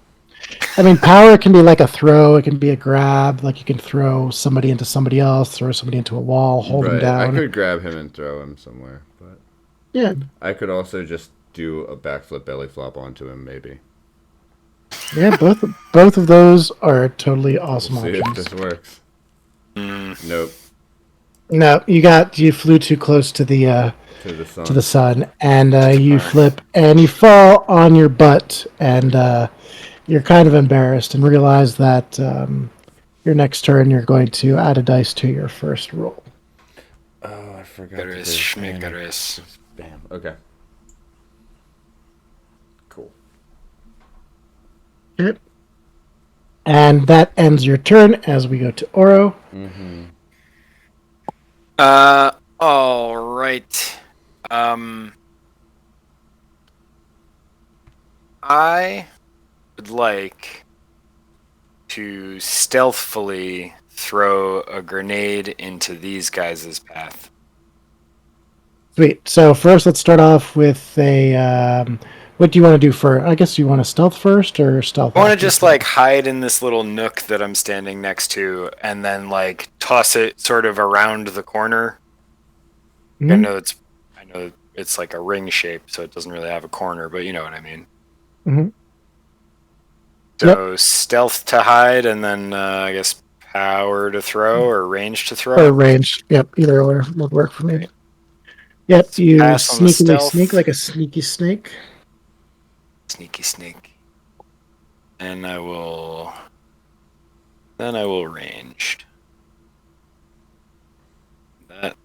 I mean, power can be like a throw. It can be a grab. Like you can throw somebody into somebody else, throw somebody into a wall, hold him down. I could grab him and throw him somewhere, but yeah, I could also just do a backflip belly flop onto him, maybe. Yeah, both of those are totally awesome We'll see options. if this works. Nope. No, you flew too close to the sun, and you flip and you fall on your butt, and you're kind of embarrassed and realize that your next turn you're going to add a dice to your first roll. Oh, I forgot. Bam. Okay. Cool. Okay. And that ends your turn as we go to Oro. Mm-hmm. All right. I would like to stealthily throw a grenade into these guys' path. Sweet. So first, let's start off with a. What do you want to do first? I guess you want to stealth first or stealth. I want to just like hide in this little nook that I'm standing next to, and then like toss it sort of around the corner. Mm-hmm. I know it's like a ring shape, so it doesn't really have a corner, but you know what I mean. Mm-hmm. So stealth to hide, and then I guess power to throw or range to throw. Or range. Yep. Either or would work for me. Yep. You sneakily sneak like a sneaky snake. Sneaky snake. And I will ranged. That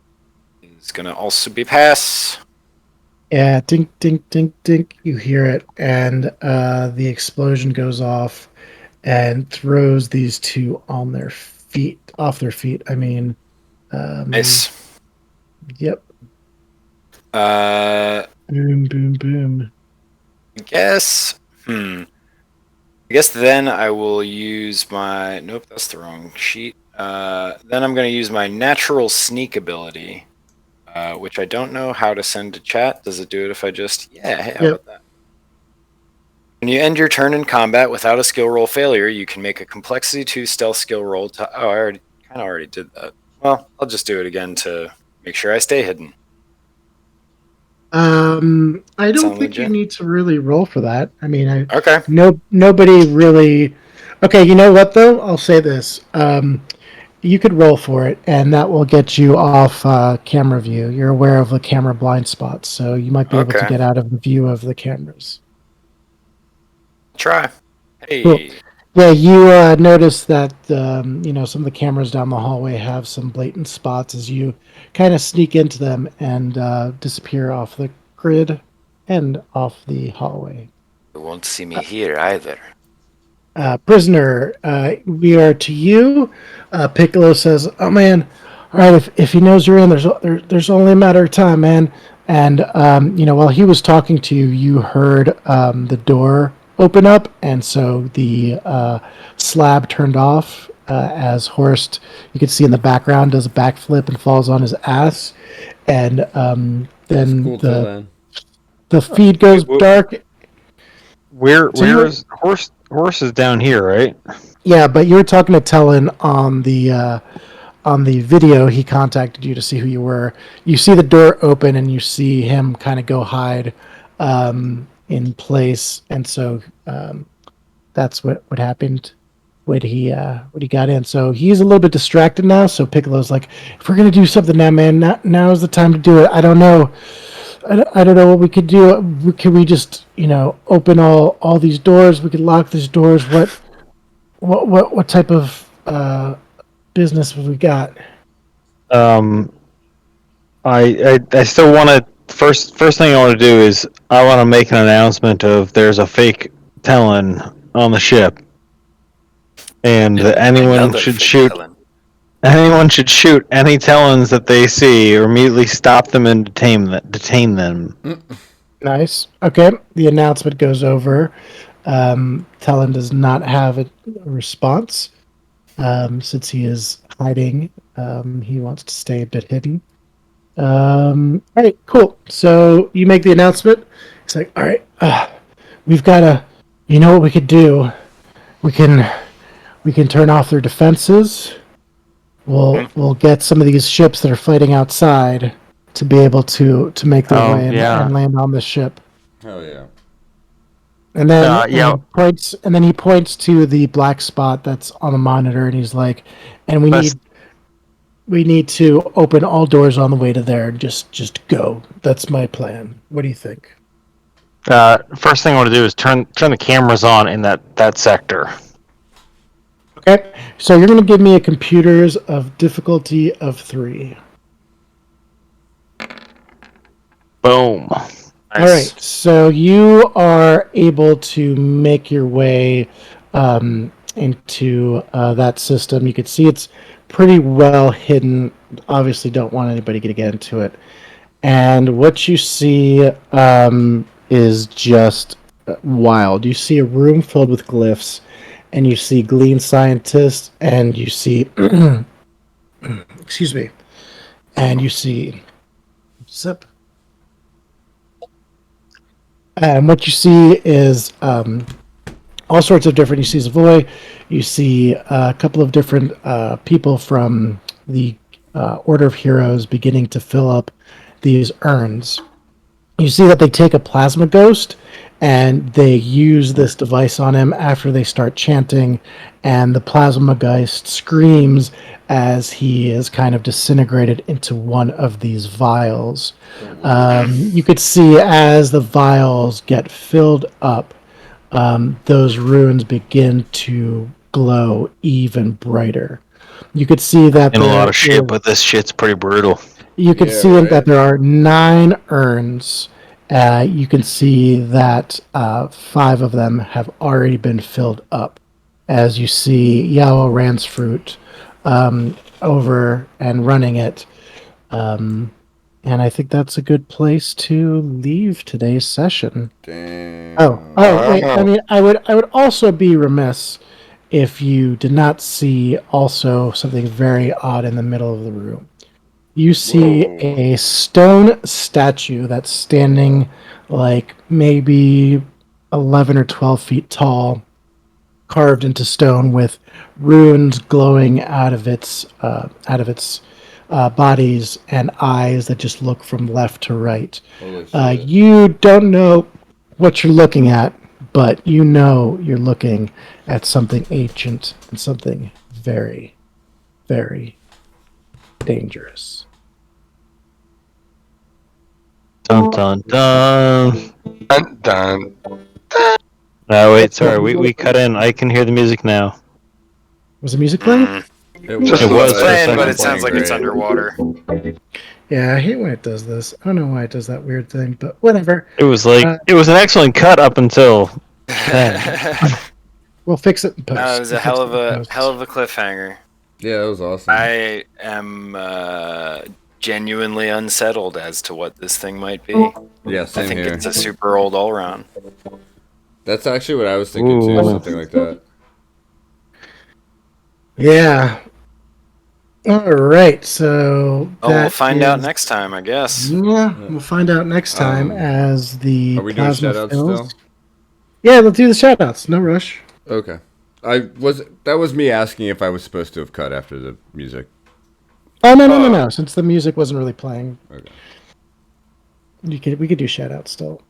is gonna also be pass. Yeah, dink, dink, dink, dink. You hear it, and the explosion goes off and throws these two off their feet. I mean, nice. Yep. Boom, boom, boom. I guess then I will use my... Nope, that's the wrong sheet. Then I'm going to use my natural sneak ability, which I don't know how to send to chat. Does it do it if I just... Yeah, hey, how about that? When you end your turn in combat without a skill roll failure, you can make a complexity 2 stealth skill roll to... Oh, I already did that. Well, I'll just do it again to make sure I stay hidden. I don't think you need to really roll for that. I mean, okay. Nobody really. Okay, you know what though? I'll say this. You could roll for it, and that will get you off camera view. You're aware of the camera blind spots, so you might be able to get out of the view of the cameras. Try. Hey. Cool. Yeah, you notice that some of the cameras down the hallway have some blatant spots as you kind of sneak into them and disappear off the grid and off the hallway. You won't see me here either. Prisoner, we are to you. Piccolo says, "Oh man, all right. If he knows you're in, there's only a matter of time, man." And while he was talking to you, you heard the door open up, and so the slab turned off as Horst, you can see in the background, does a backflip and falls on his ass, and then Cool the feed goes dark. Where is Horst? Horst is down here, right? Yeah, but you were talking to Tellin on the video. He contacted you to see who you were. You see the door open, and you see him kind of go hide in place, and so that's what happened when he got in. So he's a little bit distracted now. So Piccolo's like, if we're gonna do something now, man, now is the time to do it. I don't know. I don't know what we could do. Can we just, open all these doors? We could lock these doors. What type of business have we got? I still want to first thing I want to do is I want to make an announcement of there's a fake Talon on the ship, and anyone should shoot. Anyone should shoot any Talons that they see, or immediately stop them and detain them. Nice. Okay. The announcement goes over. Talon does not have a response since he is hiding. He wants to stay a bit hidden. All right, cool. So you make the announcement. It's like, all right, we've got to. You know what we could do? We can turn off their defenses. We'll get some of these ships that are fighting outside to be able to make their way and land on the ship. Hell yeah. And then he points to the black spot that's on the monitor, and he's like, "And we need to open all doors on the way to there. Just go. That's my plan. What do you think?" First thing I want to do is turn the cameras on in that sector. Okay, so you're going to give me a computers of difficulty of 3. Boom. Nice. All right, so you are able to make your way into that system. You can see it's pretty well hidden. Obviously, don't want anybody to get into it. And what you see is just wild. You see a room filled with glyphs, and you see Glean Scientist, and you see... excuse me. And you see... Sip. And what you see is all sorts of different... You see Savoy, you see a couple of different people from the Order of Heroes beginning to fill up these urns. You see that they take a plasma ghost and they use this device on him after they start chanting, and the plasma ghost screams as he is kind of disintegrated into one of these vials. You could see as the vials get filled up, those runes begin to glow even brighter. You could see that in a lot of shit, but this shit's pretty brutal. You can see that there are 9 urns. You can see that 5 of them have already been filled up. As you see Yao Ransfruit over and running it. And I think that's a good place to leave today's session. Damn. Oh, wait. I mean, I would also be remiss if you did not see also something very odd in the middle of the room. You see a stone statue that's standing like maybe 11 or 12 feet tall, carved into stone with runes glowing out of its bodies and eyes that just look from left to right. You don't know what you're looking at, but you know you're looking at something ancient and something very, very dangerous. Dun dun dun. Dun dun. Oh wait, sorry, we cut in. I can hear the music now. Was the music playing? It was playing, but it sounds like it's underwater. Yeah, I hate when it does this. I don't know why it does that weird thing, but whatever. It was like it was an excellent cut up until We'll fix it in post. It was a hell of a cliffhanger. Yeah, that was awesome. I am genuinely unsettled as to what this thing might be. Yeah, I same think here. it's a super old all round. That's actually what I was thinking too, something like that. Yeah. All right, so we'll find out next time, I guess. Yeah, we'll find out next time as the Are we doing plasma shoutouts fills. still? Yeah, let's do the shoutouts. No rush. Okay. That was me asking if I was supposed to have cut after the music. Oh no. Since the music wasn't really playing, Okay. We could do shoutouts still.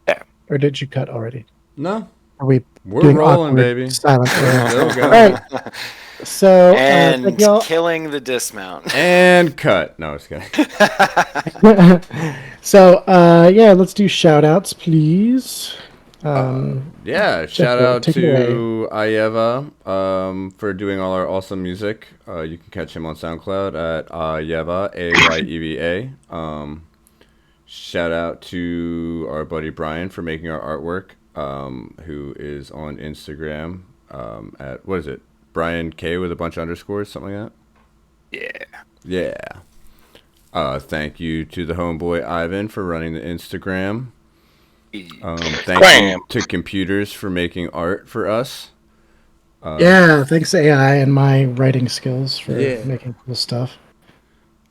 Yeah. Or did you cut already? No. We're rolling, baby. Silence. Still going. All right. So and y'all. Killing the dismount. And cut. No, I was kidding. So yeah, let's do shoutouts, please. Shout out to Ayeva for doing all our awesome music. You can catch him on SoundCloud at Ayeva, Ayeva. Shout out to our buddy Brian for making our artwork, who is on Instagram at, what is it? Brian K with a bunch of underscores, something like that? Yeah. Thank you to the homeboy Ivan for running the Instagram. Thank you to Computers for making art for us. Thanks to AI and my writing skills for making cool stuff.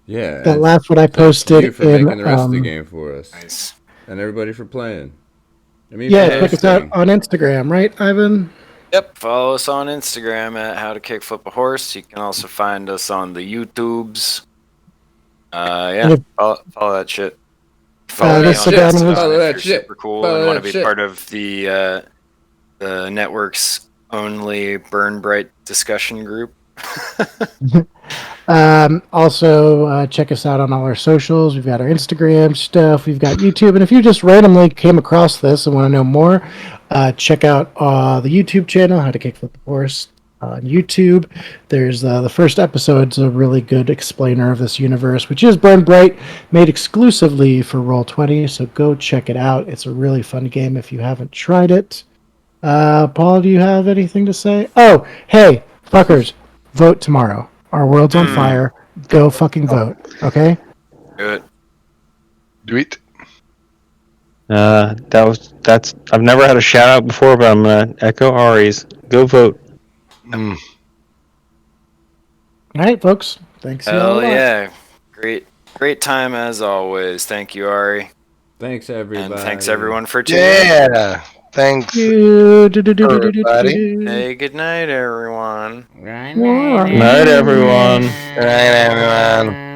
Yeah. That last one I posted you for making the rest of the game for us. Nice. And everybody for playing. Check us out on Instagram, right, Ivan? Yep, follow us on Instagram at How to Kickflip a Horse. You can also find us on the YouTubes. Follow that shit. Follow me on Instagram if you're super cool and want to be part of the network's only Burn Bryte discussion group. Also, check us out on all our socials. We've got our Instagram stuff. We've got YouTube. And if you just randomly came across this and want to know more, check out the YouTube channel, How to Kickflip a Horse on YouTube. There's the first episode's a really good explainer of this universe, which is Burn Bryte, made exclusively for Roll20. So go check it out. It's a really fun game if you haven't tried it. Paul, do you have anything to say? Oh, hey, fuckers, vote tomorrow. Our world's on fire. Go fucking vote, okay? Good. Do it. That's I've never had a shout out before, but I'm gonna echo Ari's. Go vote. All right, folks. Thanks. Hell yeah. Great time as always. Thank you, Ari. Thanks, everybody. And thanks, everyone, for tuning in. Yeah. Thanks. Everybody. Hey, good night, everyone. Night, everyone. Good night, everyone.